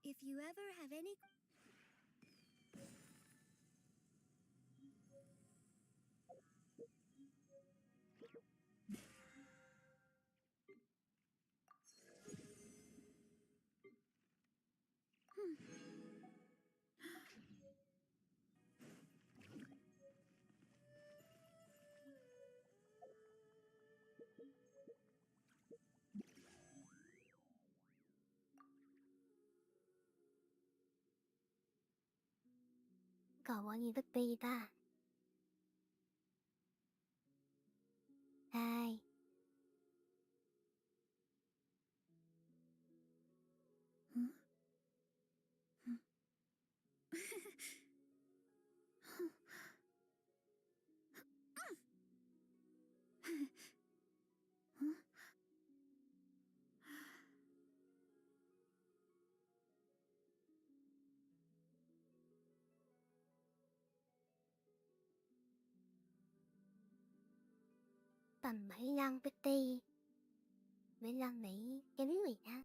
If you ever have any... Cậu bỏ gì vứt đi ta? Hai. Tầm 7 năm PT. 15 Mỹ cái lý gì đó.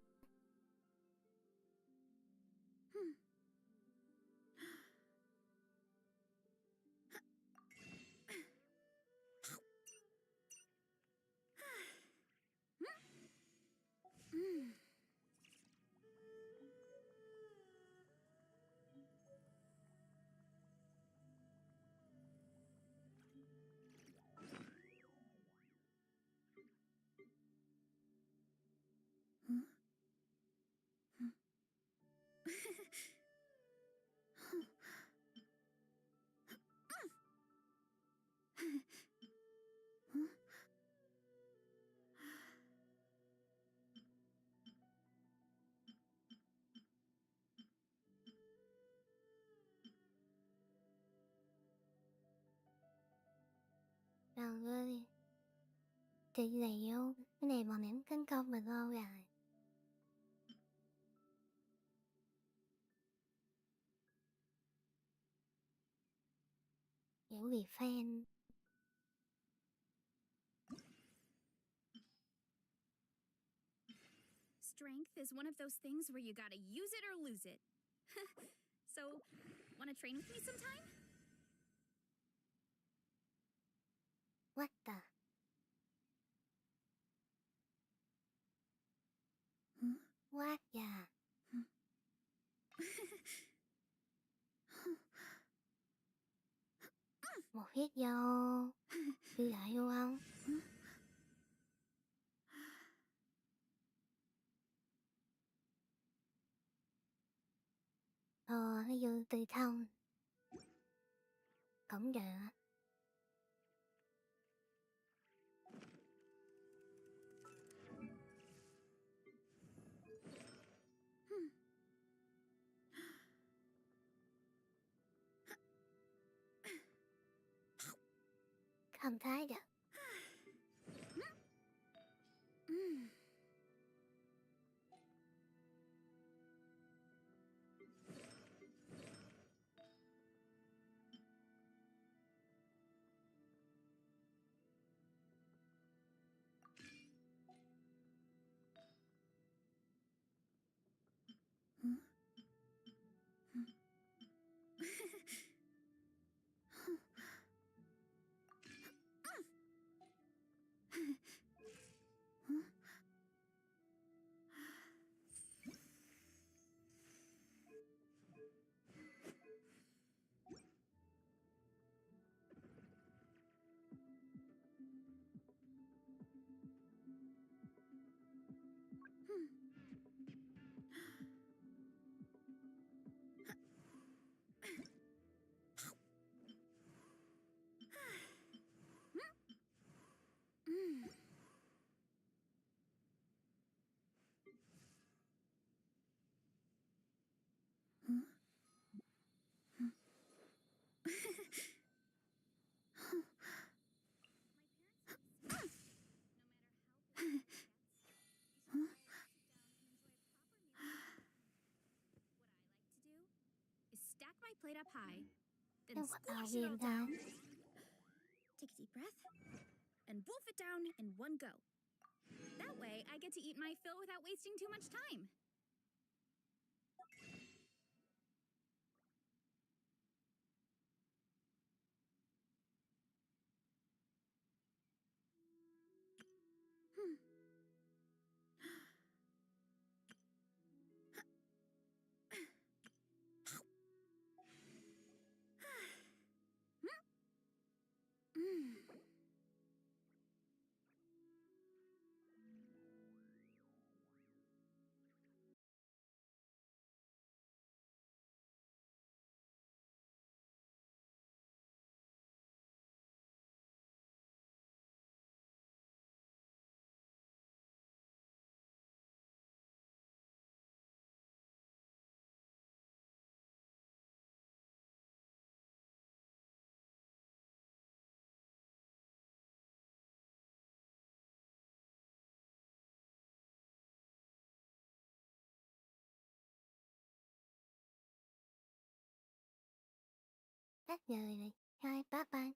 Trời ơi, chị liệu, cái này bọn em tấn công mình lâu rồi. Kiểu vì fan. Strength is one of those things where you gotta use it or lose it. So, wanna train with me sometime? What the? What the? Một hít vô. Đi lại vô không? Nó vô từ thông. Cũng được. Không thấy được. Stack my plate up high, then Nó bật squash it all ra. down. Take a deep breath, and wolf it down in one go. That way, I get to eat my fill without wasting too much time. Hết giờ rồi. Thôi, bye bye.